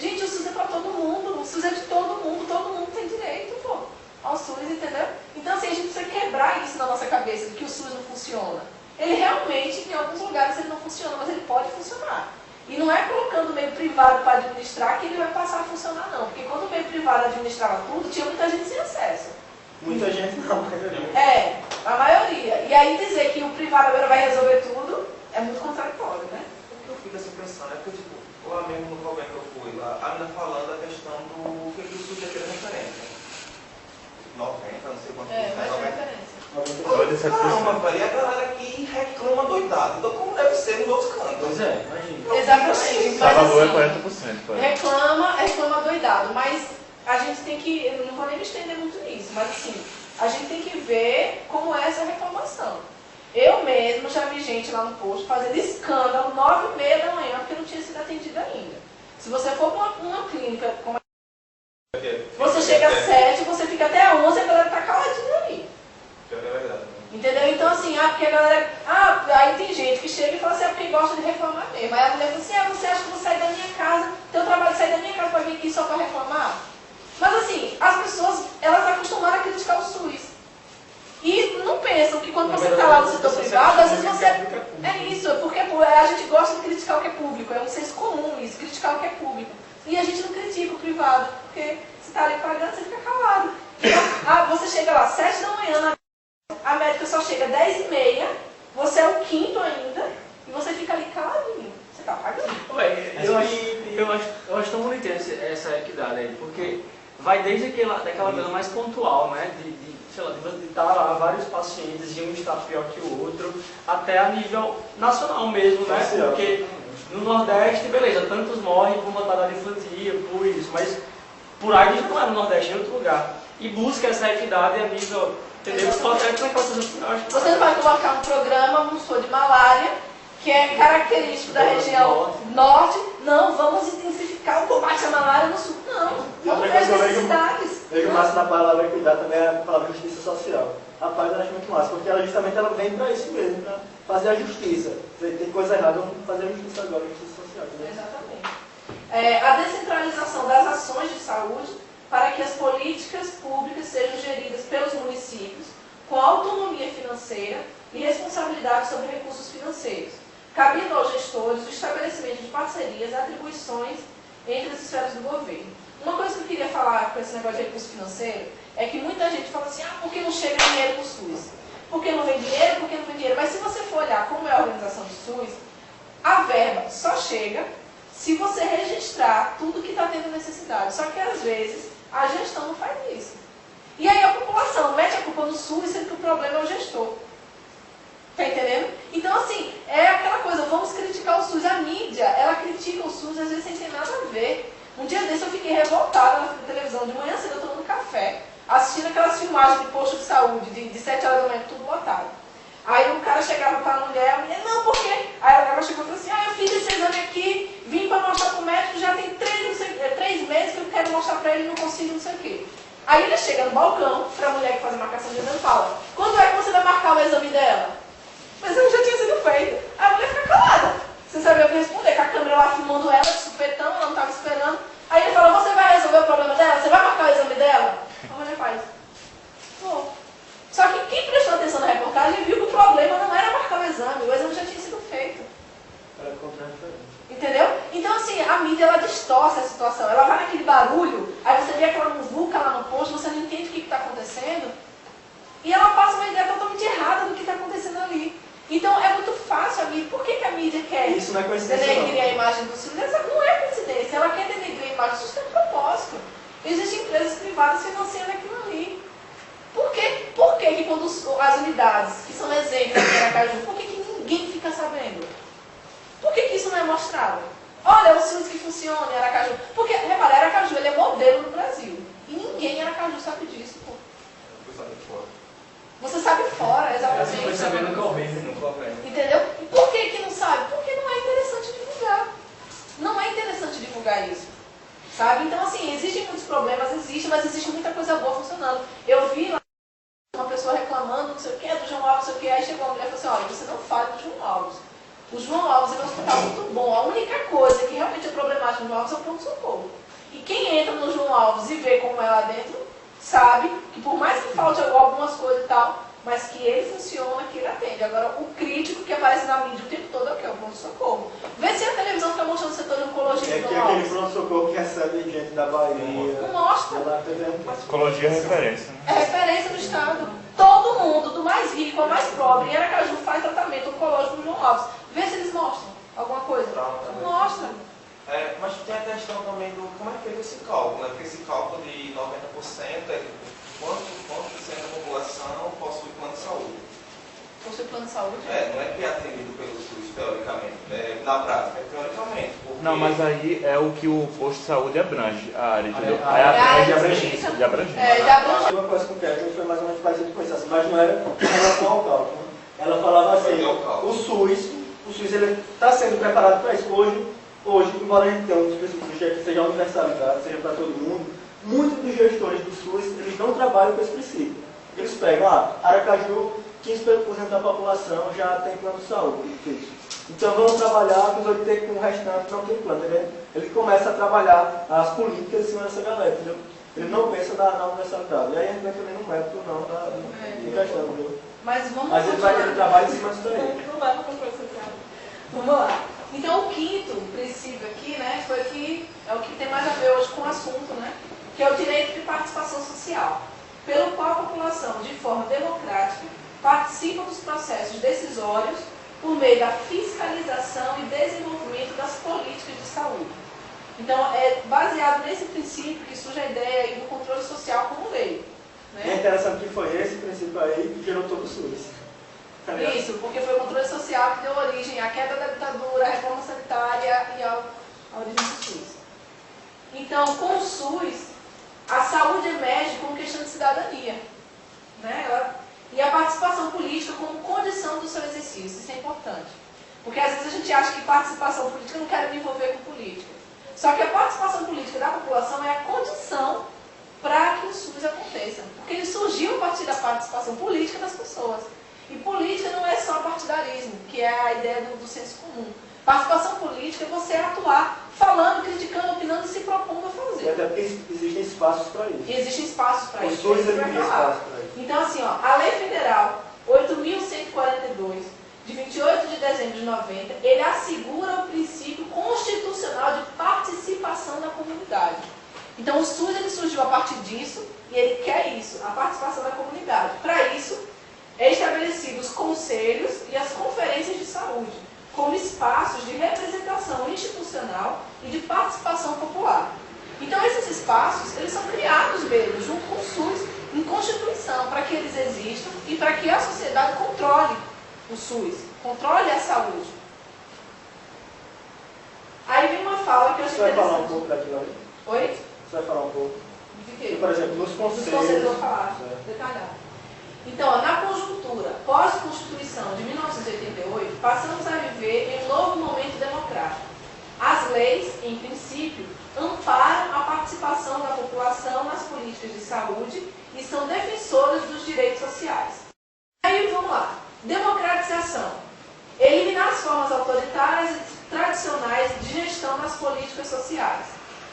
A: Gente, o SUS é para todo mundo, o SUS é de todo mundo tem direito, pô, ao SUS, entendeu? Então, assim, a gente precisa quebrar isso na nossa cabeça, de que o SUS não funciona. Ele realmente, em alguns lugares, ele não funciona, mas ele pode funcionar. E não é colocando o meio privado para administrar que ele vai passar a funcionar, não. Porque quando o meio privado administrava tudo, tinha muita gente sem acesso.
F: Muita gente não, a maioria.
A: É, a maioria. E aí dizer que o privado agora vai resolver tudo é muito contraditório, né?
E: O que eu fico assim pensando é que, tipo, lá mesmo no convênio que eu fui, lá, a menina falando a questão do que o SUS ia ter referência. 90, não sei quanto.
A: É, vai ter referência.
E: Caramba, velho, e a galera aqui reclama doidado. Então, como deve ser nos outros cantos?
F: Pois é, imagina.
A: Exatamente. Mas,
G: Salvador
A: assim,
G: é 40%. Foi.
A: reclama doidado. Mas a gente tem que, eu não vou nem me estender muito nisso, mas assim, a gente tem que ver como é essa reclamação. Eu mesmo já vi gente lá no posto fazendo escândalo 9h30 da manhã porque não tinha sido atendida ainda. Se você for para uma clínica, como você chega às 7, você fica até 11 e a galera tá caladinha ali.
E: É verdade.
A: Entendeu? Então assim, porque a galera. Aí tem gente que chega e fala assim, é porque gosta de reclamar mesmo. Aí a mulher fala assim, você acha que eu vou sair da minha casa, teu trabalho é sair da minha casa para vir aqui só para reclamar? Mas assim, as pessoas, elas acostumaram a criticar o SUS. E não pensam que quando você está lá no setor privado, às vezes você. É isso, porque a gente gosta de criticar o que é público, é um senso comum isso, criticar o que é público. E a gente não critica o privado, porque você está ali pagando, você fica calado. Então, você chega lá 7 da manhã, a médica só chega 10h30, você é o quinto ainda, e você fica ali caladinho. Você está pagando.
C: Eu acho tão bonita essa equidade aí, porque vai desde daquela coisa mais pontual, né? De estar lá vários pacientes e um está pior que o outro, até a nível nacional mesmo, né? Porque no Nordeste, beleza, tantos morrem por mortalidade infantil, por isso, mas por AIDS não é no Nordeste, é em outro lugar. E busca essa equidade a nível, entendeu? Só até naquela coisa,
A: você não vai colocar um programa, vamos supor, de malária, que é característico da região norte, não, vamos intensificar o combate à malária no sul. Não, vamos ver as necessidades.
F: Vejo massa na palavra equidade também é a palavra justiça social. Rapaz, eu acho muito massa, porque ela justamente ela vem para isso mesmo, para fazer a justiça. Tem coisa errada, vamos fazer a justiça agora, a justiça social. Né?
A: Exatamente. A descentralização das ações de saúde para que as políticas públicas sejam geridas pelos municípios com autonomia financeira e responsabilidade sobre recursos financeiros, cabendo aos gestores o estabelecimento de parcerias e atribuições entre as esferas do governo. Uma coisa que eu queria falar com esse negócio de recurso financeiro é que muita gente fala assim, por que não chega dinheiro para o SUS? Porque não vem dinheiro, porque não vem dinheiro. Mas se você for olhar como é a organização do SUS, a verba só chega se você registrar tudo que está tendo necessidade. Só que às vezes a gestão não faz isso. E aí a população mete a culpa no SUS, sendo que o problema é o gestor. Tá entendendo? Então, assim, é aquela coisa, vamos criticar o SUS. A mídia, ela critica o SUS, às vezes sem ter nada a ver. Um dia desse eu fiquei revoltada na televisão, de manhã cedo eu tomando café, assistindo aquelas filmagens de posto de saúde, de 7 horas da manhã, tudo lotado. Aí o cara chegava para a mulher, não, por quê? Aí ela chegou e falou assim, eu fiz esse exame aqui, vim para mostrar para o médico, já tem 3 meses que eu quero mostrar para ele, não consigo, não sei o quê. Aí ele chega no balcão, para a mulher que faz a marcação de exame, e fala, quando é que você vai marcar o exame dela? Mas eu já tinha sido feito. Aí a mulher fica calada. Você sabia o que responder, com a câmera lá filmando ela, de supetão, ela não estava esperando. Aí ele fala, você vai resolver o problema dela? Você vai marcar o exame dela? A mulher faz, vou. Só que quem prestou atenção na reportagem viu que o problema não era marcar o exame já tinha sido feito.
F: Para encontrar a diferença.
A: Entendeu? Então, assim, a mídia, ela distorce a situação. Ela vai naquele barulho, aí você vê aquela muvuca lá no posto, você não entende o que está acontecendo, e ela passa uma ideia totalmente errada do que está acontecendo ali. Então, é muito fácil a mídia. Por que a mídia quer
F: Isso não é coincidência,
A: denegrir a imagem do SUS? Não é coincidência. Ela quer denegrir a imagem do SUS, tem um propósito. Existem empresas privadas financiando aquilo ali. Por que quando as unidades, que são exemplos aqui em Aracaju, por que ninguém fica sabendo? Por que isso não é mostrado? Olha, o SUS que funciona em Aracaju. Porque, repara, Aracaju ele é modelo no Brasil. E ninguém em Aracaju sabe disso, pô. Você sabe fora, exatamente.
C: Você foi saber no convênio, no convênio.
A: Entendeu? E por que não sabe? Porque não é interessante divulgar. Não é interessante divulgar isso. Sabe? Então, assim, existem muitos problemas, mas existe muita coisa boa funcionando. Eu vi lá uma pessoa reclamando, não sei o que, do João Alves, não sei o que, aí chegou uma mulher e falou assim, olha, você não fala do João Alves. O João Alves é um hospital muito bom. A única coisa que realmente é problemática no João Alves é o pronto-socorro. E quem entra no João Alves e vê como é lá dentro, sabe que por mais que falte algumas coisas e tal, mas que ele funciona, que ele atende. Agora, o crítico que aparece na mídia o tempo todo é o que? É o pronto-socorro. Vê se a televisão está mostrando o setor de oncologia
F: É
A: do
F: que
A: João
F: aquele
A: Alves.
F: pronto-socorro que recebe gente da Bahia.
A: Não mostra.
F: Lá, tá vendo?
G: Psicologia é referência, né?
A: É referência no Estado. Todo mundo, do mais rico ao mais pobre, em Aracaju faz tratamento oncológico no João Alves. Vê se eles mostram alguma coisa. Não mostra.
E: Mas tem a questão também do como é feito esse cálculo, né? Porque esse cálculo de 90% é quanto por cento da população possui plano de saúde.
A: Possui plano de saúde?
E: Não é que é atendido pelo SUS, teoricamente, na prática, teoricamente. Porque...
G: Não, mas aí é o que o posto de saúde abrange, a área, entendeu?
F: A
G: Aí
F: área
G: abrange
A: de
G: abrangência. De abrangência.
A: É, de abrangência.
F: Uma coisa com o Kevin foi mais ou menos parecido com isso, assim, mas não era em relação ao cálculo. Ela falava assim, o SUS ele está sendo preparado para isso. Hoje, embora a gente tenha um dos princípios que seja universalidade, seja para todo mundo, muitos dos gestores do SUS, eles não trabalham com esse princípio. Eles pegam, Aracaju, 15% da população já tem plano de saúde fixo. Então vamos trabalhar com o restante não tem plano. Ele começa a trabalhar as políticas em cima dessa galera, entendeu? Ele não pensa na universalidade. E aí a gente não entra nem no método não da questão, entendeu?
A: Mas
F: Mas ele vai ter trabalho em cima disso aí.
B: Não vai para controle social.
A: Vamos lá. Então o quinto princípio aqui, né, foi que é o que tem mais a ver hoje com o assunto, né, que é o direito de participação social, pelo qual a população, de forma democrática, participa dos processos decisórios por meio da fiscalização e desenvolvimento das políticas de saúde. Então, é baseado nesse princípio que surge a ideia aí do controle social como lei.
F: É
A: Né?
F: interessante que foi esse princípio aí que gerou todo o SUS. Tá ligado?
A: Isso, porque foi o controle social que deu origem à queda da ditadura, à reforma sanitária e à origem do SUS. Então, com o SUS, a saúde emerge como questão de cidadania. Né? E a participação política como condição do seu exercício. Isso é importante. Porque às vezes a gente acha que participação política não quer me envolver com política. Só que a participação política da população é a condição para que o SUS aconteça. Porque ele surgiu a partir da participação política das pessoas. E política não é só partidarismo, que é a ideia do senso comum. Participação política é você atuar, falando, criticando, opinando e se propondo a
F: E
A: fazer.
F: até porque existem espaços para isso.
A: E existem espaços para
F: O
A: isso.
F: SUS
A: que a gente
F: ele
A: vai
F: cria
A: falar.
F: espaço para isso.
A: Então, assim, ó, a Lei Federal 8.142, de 28 de dezembro de 90, ele assegura o princípio constitucional de participação da comunidade. Então, o SUS ele surgiu a partir disso e ele quer isso, a participação da comunidade. Para isso, é estabelecido os conselhos e as conferências de saúde, como espaços de representação institucional e de participação popular. Então, esses espaços, eles são criados mesmo, junto com o SUS, em Constituição, para que eles existam e para que a sociedade controle o SUS, controle a saúde. Aí vem uma fala que eu achei
F: Você vai falar um
A: interessante.
F: pouco daquilo ali?
A: Oi?
F: Você vai falar um pouco?
A: De quê?
F: Por exemplo, nos
A: Os conselhos
F: conselhos.
A: eu vou falar, detalhado. Então, ó, na conjuntura pós-Constituição de 1988, passamos a viver em um novo momento democrático. As leis, em princípio, amparam a participação da população nas políticas de saúde e são defensoras dos direitos sociais. Aí, vamos lá. Democratização. Eliminar as formas autoritárias e tradicionais de gestão nas políticas sociais.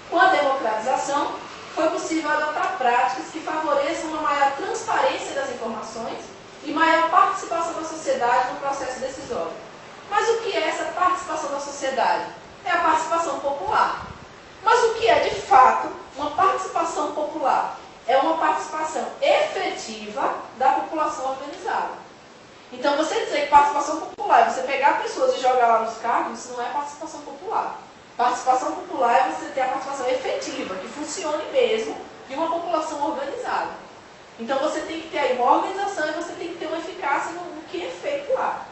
A: Com a democratização, foi possível adotar práticas que favoreçam uma maior transparência das informações e maior participação da sociedade no processo decisório. Mas o que é essa participação da sociedade? É a participação popular. Mas o que é, de fato, uma participação popular? É uma participação efetiva da população organizada. Então, você dizer que participação popular é você pegar pessoas e jogar lá nos cargos, isso não é participação popular. Participação popular é você ter a participação efetiva, que funcione mesmo, de uma população organizada. Então, você tem que ter aí uma organização e você tem que ter uma eficácia no que é feito lá.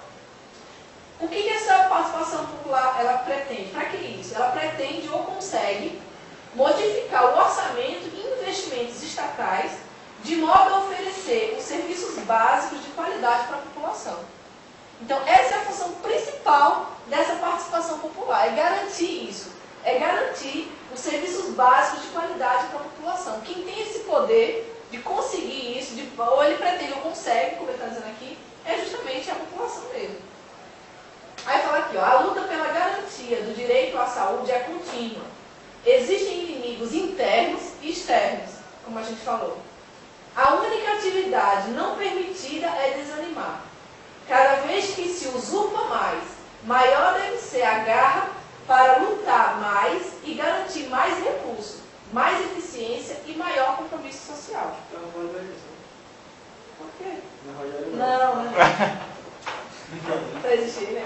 A: O que essa participação popular ela pretende? Para que isso? Ela pretende ou consegue modificar o orçamento e investimentos estatais de modo a oferecer os serviços básicos de qualidade para a população. Então, essa é a função principal dessa participação popular, é garantir isso. É garantir os serviços básicos de qualidade para a população. Quem tem esse poder de conseguir isso, ou ele pretende ou consegue, como ele está dizendo aqui, é justamente a população mesmo. Aí fala aqui, ó, a luta pela garantia do direito à saúde é contínua. Existem inimigos internos e externos, como a gente falou. A única atividade não permitida é desanimar. Cada vez que se usurpa mais, maior deve ser a garra para lutar mais e garantir mais recursos, mais eficiência e maior compromisso social. Por quê? Não. Para existir, né?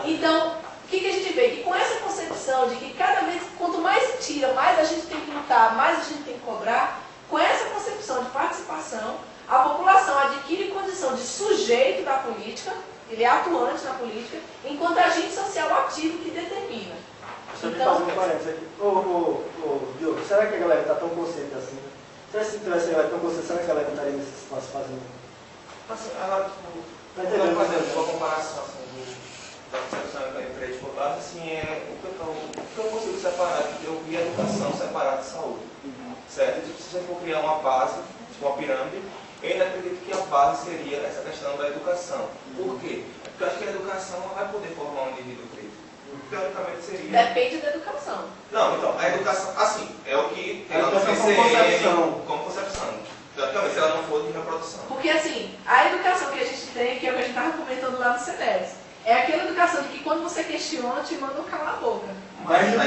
A: Então, o que a gente vê? Que com essa concepção de que cada vez, quanto mais se tira, mais a gente tem que lutar, mais a gente tem que cobrar, com essa concepção de participação, a população adquire condição de sujeito da política, ele é atuante na política, enquanto agente social ativo que determina.
F: Só me fazer um parênteses aqui. Diogo, será que a galera está tão consciente assim? Será que se tivesse a galera tão consciente, será que a galera estaria nesse espaço fazendo?
E: Assim, agora, tipo, fazendo uma comparação assim, da concepção entre as faculdades, assim, o que eu consigo separar, eu vi a educação separada de saúde. Certo? Tipo, se você for criar uma base, tipo uma pirâmide, eu ainda acredito que a base seria essa questão da educação. Por quê? Porque eu acho que a educação não vai poder formar um indivíduo crítico. Teoricamente seria...
A: Depende da educação.
E: Não, então, a educação, assim, é o que
F: ela não concepção.
E: Como concepção. Teoricamente, se ela não for de reprodução.
A: Porque, assim, a educação que a gente tem, que é o que a gente estava comentando lá no CEDES, é aquela educação de que quando você questiona, te mandam calar a boca.
F: Mais do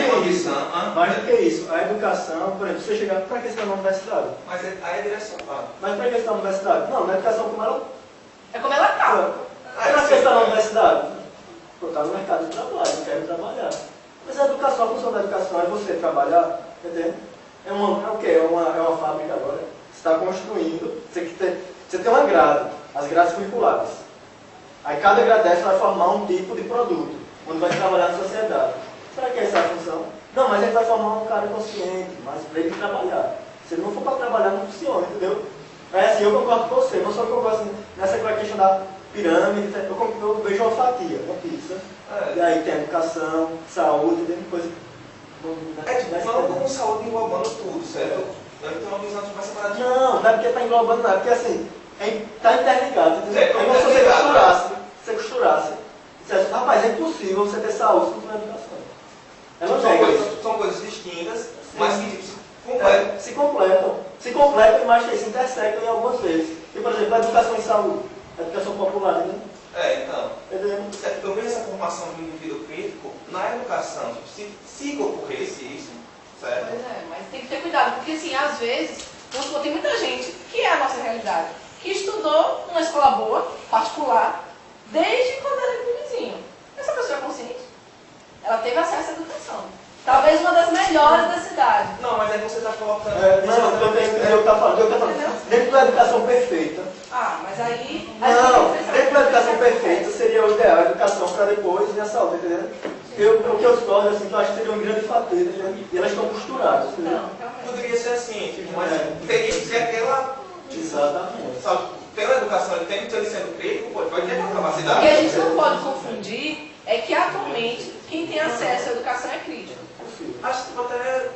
F: que isso, a educação, por exemplo, você chegar, para que você está na universidade?
E: Mas aí é direcionado.
F: Mas para que você está na universidade? Não, na educação como ela...
A: É como ela está.
F: Para que você está na universidade? Eu estou no mercado de trabalho, eu quero trabalhar. Mas a educação, a função da educação é você trabalhar, entendeu? É o quê? É uma fábrica agora. Você está construindo, você tem uma grade, as grades curriculares. Aí cada grade dessa vai formar um tipo de produto, onde vai trabalhar na sociedade. Será que essa é a função? Não, mas ele vai formar um cara consciente, mas para ele trabalhar. Se ele não for para trabalhar, não funciona, entendeu? É assim, eu concordo com você, não só concordo assim, nessa questão da pirâmide, eu vejo uma fatia, uma pizza. E aí tem educação, saúde, tem coisa.
E: Falando como saúde englobando tudo, certo? Eu tenho uma visão mais separada.
F: Não é porque está englobando nada, porque assim, está interligado. É como se você costurasse. Dissesse, rapaz, é impossível você ter saúde se não tiver educação.
E: São coisas distintas, mas que se
F: completam e mais que se intersecam em algumas vezes. E, por exemplo, a educação em saúde, a educação popular, né?
E: Então. Eu vejo essa formação do indivíduo crítico na educação. Se ocorresse isso, certo?
A: Pois é, mas tem que ter cuidado, porque assim, às vezes, tem muita gente, que é a nossa realidade, que estudou numa escola boa, particular, desde quando era bebezinho. Essa pessoa é consciente. Ela teve acesso à educação. Talvez uma das melhores da cidade.
E: Não, mas aí você está colocando...
F: Eu estou falando. Dentro da educação perfeita.
A: Mas aí...
F: Não, dentro da educação perfeita seria o ideal, a educação para depois e a saúde, entendeu? O que eu discordo, assim, que eu acho que seria um grande fator, e elas estão costuradas, entendeu?
A: Não, realmente.
E: Poderia ser assim, tipo, mas teria que ser aquela...
F: Exatamente.
E: Sabe, pela educação, ele tem que ter sendo crítico, pode ter uma capacidade.
A: O que a gente não pode confundir é que atualmente quem tem acesso à educação é crítico.
E: Acho que até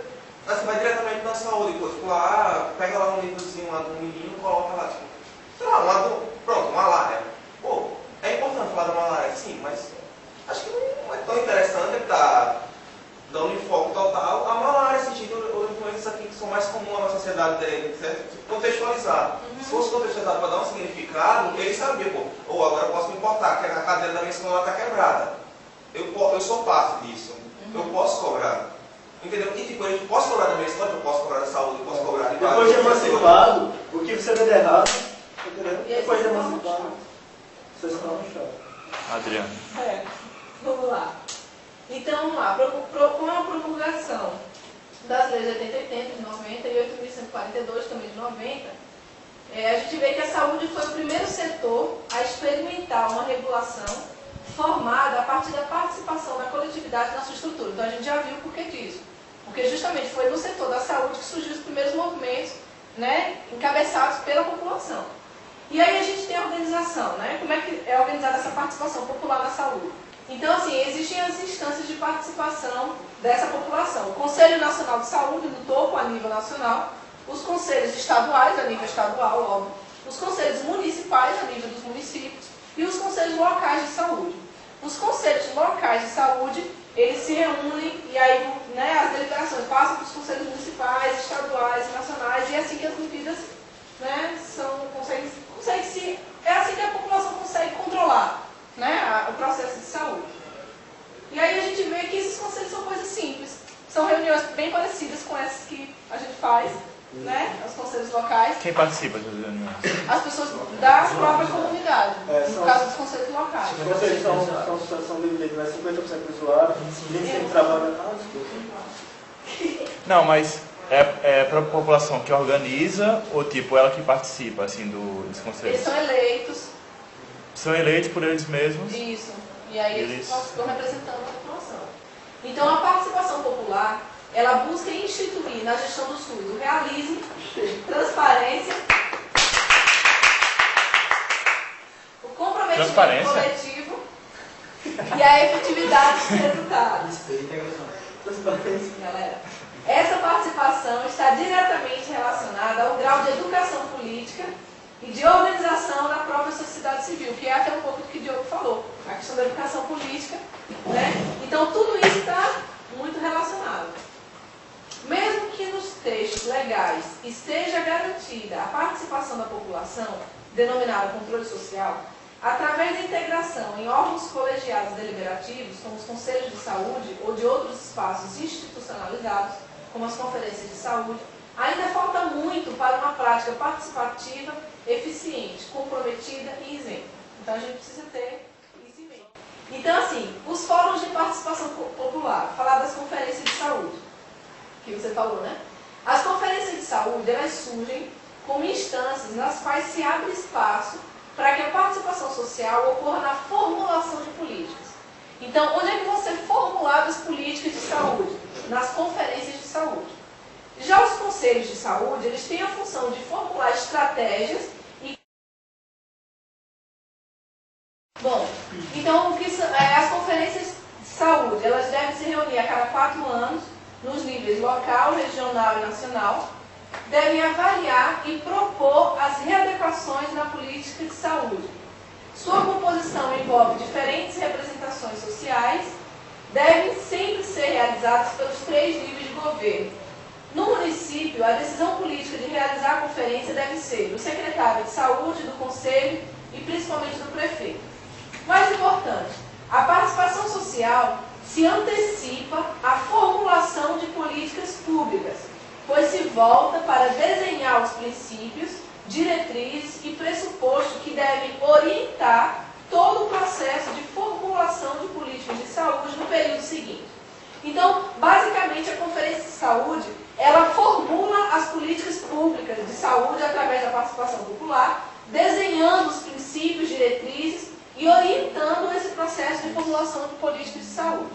E: assim, vai diretamente na saúde, tipo lá, pega lá um livrozinho lá do menino e coloca lá, tipo, sei lá, pronto, malária. Pô, é importante falar da malária, sim, mas acho que não é tão interessante estar dando enfoque total a malária, sentindo as influências aqui que são mais Se fosse contextualizado para dar um significado, ele sabia, pô, ou agora eu posso me importar, que a cadeira da minha escola está quebrada. Eu sou parte disso. Eu posso cobrar. Entendeu? E tipo, eu posso cobrar da minha escola, eu posso cobrar da saúde, eu posso cobrar de
D: Depois de emancipado, o que você vê de errado, entendeu?
A: E aí
D: Depois de
A: vocês estão no
D: emancipado,
A: chão.
D: vocês estão no chão.
G: Adriano.
A: Vamos lá. Então, vamos lá. Com a promulgação das leis 8080 de 90 e 8.142 também de 90, a gente vê que a saúde foi o primeiro setor a experimentar uma regulação formada a partir da participação da coletividade na sua estrutura. Então, a gente já viu o porquê disso. Porque justamente foi no setor da saúde que surgiu os primeiros movimentos, né, encabeçados pela população. E aí a gente tem a organização, né? Como é que é organizada essa participação popular na saúde? Então, assim, existem as instâncias de participação dessa população. O Conselho Nacional de Saúde, no topo, a nível nacional, os conselhos estaduais, a nível estadual, óbvio, os conselhos municipais, a nível dos municípios, e os conselhos locais de saúde. Os conselhos locais de saúde, eles se reúnem e aí, né, as deliberações passam para os conselhos municipais, estaduais, nacionais, e é assim que as medidas, né, é assim que a população consegue controlar, né, o processo de saúde. E aí a gente vê que esses conselhos são coisas simples. São reuniões bem parecidas com essas que a gente faz, né, os conselhos locais.
G: Quem participa das reuniões?
A: As pessoas da própria comunidade, no caso dos conselhos locais.
D: Os conselhos são divididos, né? 50% do usuário, 25% trabalha.
G: Não, mas é para a população que organiza ou tipo ela que participa assim dos conselhos?
A: Eles são eleitos.
G: São eleitos por eles mesmos?
A: Isso. E aí eles estão representando a população. Então a participação popular, ela busca instituir na gestão do SUS o realismo, transparência, o comprometimento coletivo e a efetividade dos resultados. Galera, essa participação está diretamente relacionada ao grau de educação política e de organização da própria sociedade civil, que é até um pouco do que o Diogo falou, a questão da educação política, né? Então tudo isso está muito relacionado. Mesmo que nos textos legais esteja garantida a participação da população, denominada controle social, através da integração em órgãos colegiados deliberativos, como os conselhos de saúde ou de outros espaços institucionalizados, como as conferências de saúde, ainda falta muito para uma prática participativa, eficiente, comprometida e isenta. Então a gente precisa ter isso em mente. Então, assim, os fóruns de participação popular, falar das conferências de saúde, que você falou, né? As conferências de saúde, elas surgem como instâncias nas quais se abre espaço para que a participação social ocorra na formulação de políticas. Então, onde é que vão ser formuladas políticas de saúde? Nas conferências de saúde. Já os conselhos de saúde, eles têm a função de formular estratégias e... Bom, então, as conferências de saúde, elas devem se reunir a cada 4 anos, nos níveis local, regional e nacional, devem avaliar e propor as readequações na política de saúde. Sua composição envolve diferentes representações sociais, devem sempre ser realizadas pelos 3 níveis de governo. No município, a decisão política de realizar a conferência deve ser do secretário de saúde, do conselho e principalmente do prefeito. Mais importante, a participação social se antecipa à formulação de políticas públicas, pois se volta para desenhar os princípios, diretrizes e pressupostos que devem orientar todo o processo de formulação de políticas de saúde no período seguinte. Então, basicamente, a Conferência de Saúde, ela formula as políticas públicas de saúde através da participação popular, desenhando os princípios, diretrizes e orientando esse processo de formulação de políticas de saúde.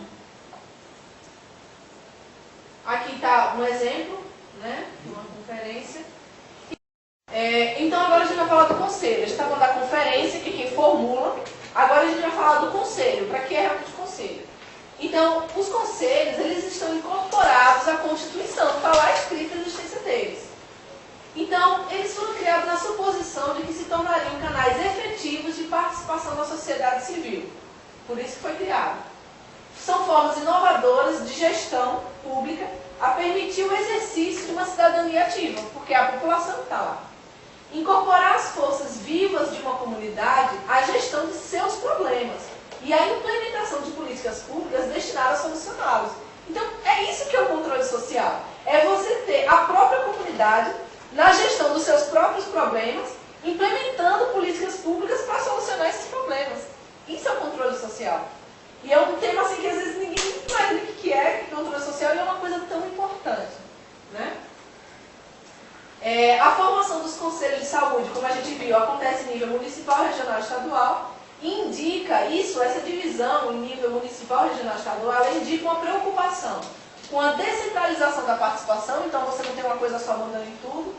A: Aqui está um exemplo, né, de uma conferência. Então agora a gente vai falar do conselho. A gente está falando da conferência, que é quem formula. Agora a gente vai falar do conselho. Para que é realmente o conselho? Então, os conselhos, eles estão incorporados à Constituição. Está lá escrita a existência deles. Então, eles foram criados na suposição de que se tornariam canais efetivos de participação da sociedade civil. Por isso que foi criado. São formas inovadoras de gestão pública a permitir o exercício de uma cidadania ativa, porque a população está lá. incorporar as forças vivas de uma comunidade à gestão de seus problemas e à implementação de políticas públicas destinadas a solucioná-los. Então, é isso que é o controle social. É você ter a própria comunidade na gestão dos seus próprios problemas, implementando políticas públicas para solucionar esses problemas. Isso é o controle social. E é um tema assim que às vezes ninguém imagina o que é controle social e é uma coisa tão importante, né? A formação dos conselhos de saúde, como a gente viu, acontece em nível municipal, regional e estadual. Indica isso, essa divisão em nível municipal, regional e estadual, ela indica uma preocupação com a descentralização da participação, então você não tem uma coisa só mandando em tudo,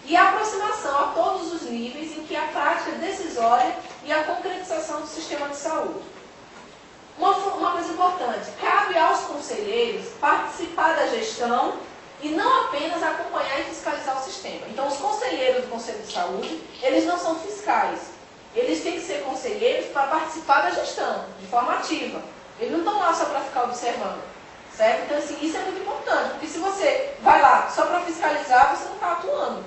A: e a aproximação a todos os níveis em que a prática decisória e a concretização do sistema de saúde. Uma coisa importante, cabe aos conselheiros participar da gestão e não apenas acompanhar e fiscalizar o sistema. Então, os conselheiros do Conselho de Saúde, eles não são fiscais. Eles têm que ser conselheiros para participar da gestão, de forma ativa. Eles não estão lá só para ficar observando, certo? Então, assim, isso é muito importante, porque se você vai lá só para fiscalizar, você não está atuando.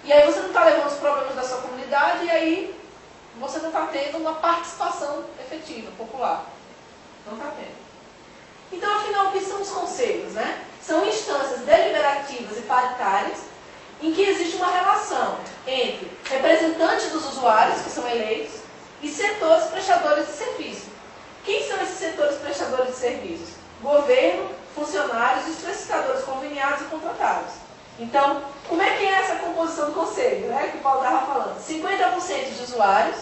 A: E aí você não está levando os problemas da sua comunidade e aí você não está tendo uma participação efetiva, popular. Não está tendo. Então, afinal, o que são os conselhos, né? São instâncias deliberativas e paritárias em que existe uma relação entre representantes dos usuários, que são eleitos, e setores prestadores de serviço. Quem são esses setores prestadores de serviços? Governo, funcionários e os prestadores conveniados e contratados. Então, como é que é essa composição do conselho, né, que o Paulo estava falando? 50% de usuários,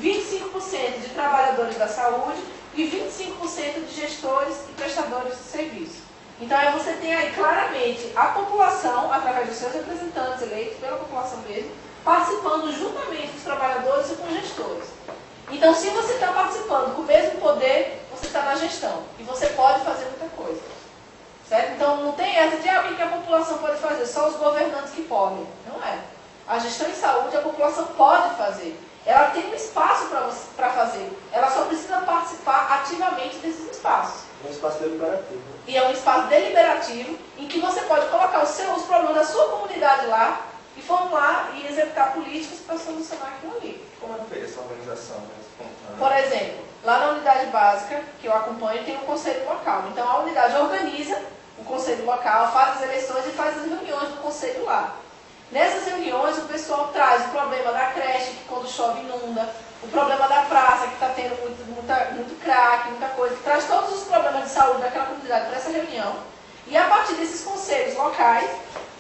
A: 25% de trabalhadores da saúde e 25% de gestores e prestadores de serviço. Então, aí você tem aí claramente a população, através dos seus representantes eleitos pela população mesmo, participando juntamente com os trabalhadores e com os gestores. Então, se você está participando com o mesmo poder, você está na gestão. E você pode fazer muita coisa. Certo? Então, não tem essa de o que a população pode fazer, só os governantes que podem. Não é. A gestão em saúde, a população pode fazer. Ela tem um espaço para fazer. Ela só precisa participar ativamente desses espaços.
F: É um espaço deliberativo.
A: E é um espaço deliberativo em que você pode colocar os problemas da sua comunidade lá e formular e executar políticas para solucionar aquilo ali.
E: Como é que fez essa organização?
A: Por exemplo, lá na unidade básica, que eu acompanho, tem um conselho local. Então, a unidade organiza o conselho local, faz as eleições e faz as reuniões do conselho lá. Nessas reuniões, o pessoal traz o problema da creche, que quando chove inunda, o problema da praça, que está tendo muito crack, muita coisa, que traz todos os problemas de saúde daquela comunidade para essa reunião. E a partir desses conselhos locais,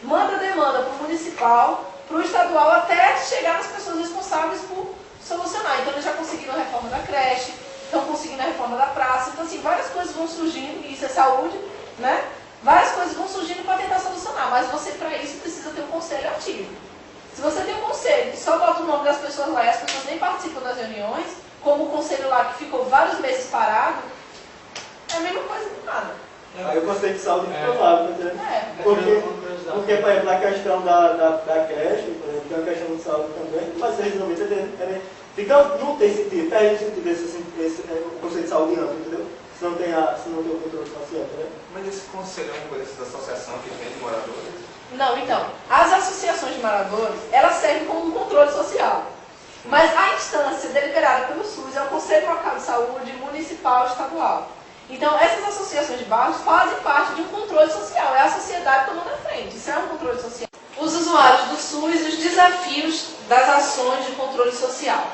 A: manda demanda para o municipal, para o estadual, até chegar nas pessoas responsáveis por solucionar. Então, eles já conseguiram a reforma da creche, estão conseguindo a reforma da praça. Então, assim, várias coisas vão surgindo, e isso é saúde, né? Várias coisas vão surgindo para tentar solucionar, mas você, para isso, precisa ter um conselho ativo. Se você tem um conselho que só bota o nome das pessoas lá e as pessoas nem participam das reuniões, como o conselho lá que ficou vários meses parado, é a mesma coisa que nada.
F: Aí o conselho de saúde fica vago, né? Porque, por exemplo, a questão da creche, por exemplo, tem a questão de saúde também, mas ser resolvida, não tem sentido, perde sentido o conselho de saúde amplo, entendeu? Se não tem o controle social, né?
E: Mas esse conselho é uma coisa dessa associação que tem de moradores?
A: Não, então, as associações de moradores, elas servem como um controle social. Mas a instância deliberada pelo SUS é o Conselho Local de Saúde Municipal e Estadual. Então, essas associações de bairros fazem parte de um controle social. É a sociedade tomando a frente. Isso é um controle social. Os usuários do SUS e os desafios das ações de controle social.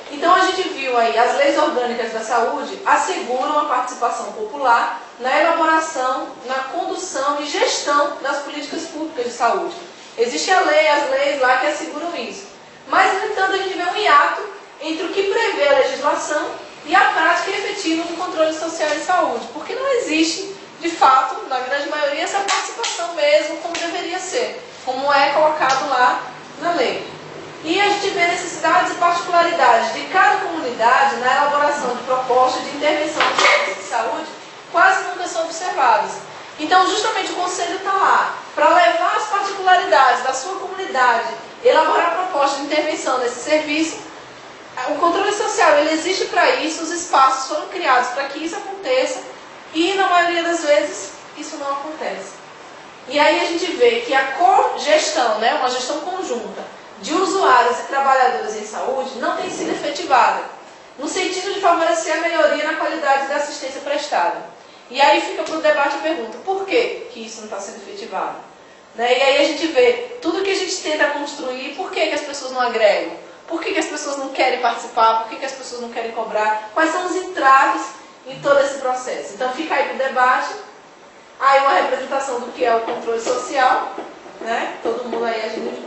A: Então, a gente viu aí, as leis orgânicas da saúde asseguram a participação popular na elaboração, na condução e gestão das políticas públicas de saúde. Existe a lei, as leis lá que asseguram isso. Mas, no entanto, a gente vê um hiato entre o que prevê a legislação e a prática efetiva do controle social em saúde. Porque não existe, de fato, na grande maioria, essa participação mesmo como deveria ser, como é colocado lá na lei. E a gente vê necessidades e particularidades de cada comunidade na elaboração de propostas de intervenção no serviço de saúde, quase nunca são observadas. Então, justamente o Conselho está lá para levar as particularidades da sua comunidade, elaborar propostas de intervenção nesse serviço. O controle social ele existe para isso, os espaços foram criados para que isso aconteça e, na maioria das vezes, isso não acontece. E aí a gente vê que a cogestão, né, uma gestão conjunta de usuários e trabalhadores em saúde não tem sido efetivada, no sentido de favorecer a melhoria na qualidade da assistência prestada. E aí fica para o debate a pergunta, por que isso não está sendo efetivado? Né? E aí a gente vê tudo que a gente tenta construir, por que as pessoas não agregam? Por que as pessoas não querem participar? Por que as pessoas não querem cobrar? Quais são os entraves em todo esse processo? Então fica aí para o debate, aí uma representação do que é o controle social, né? Todo mundo aí agindo de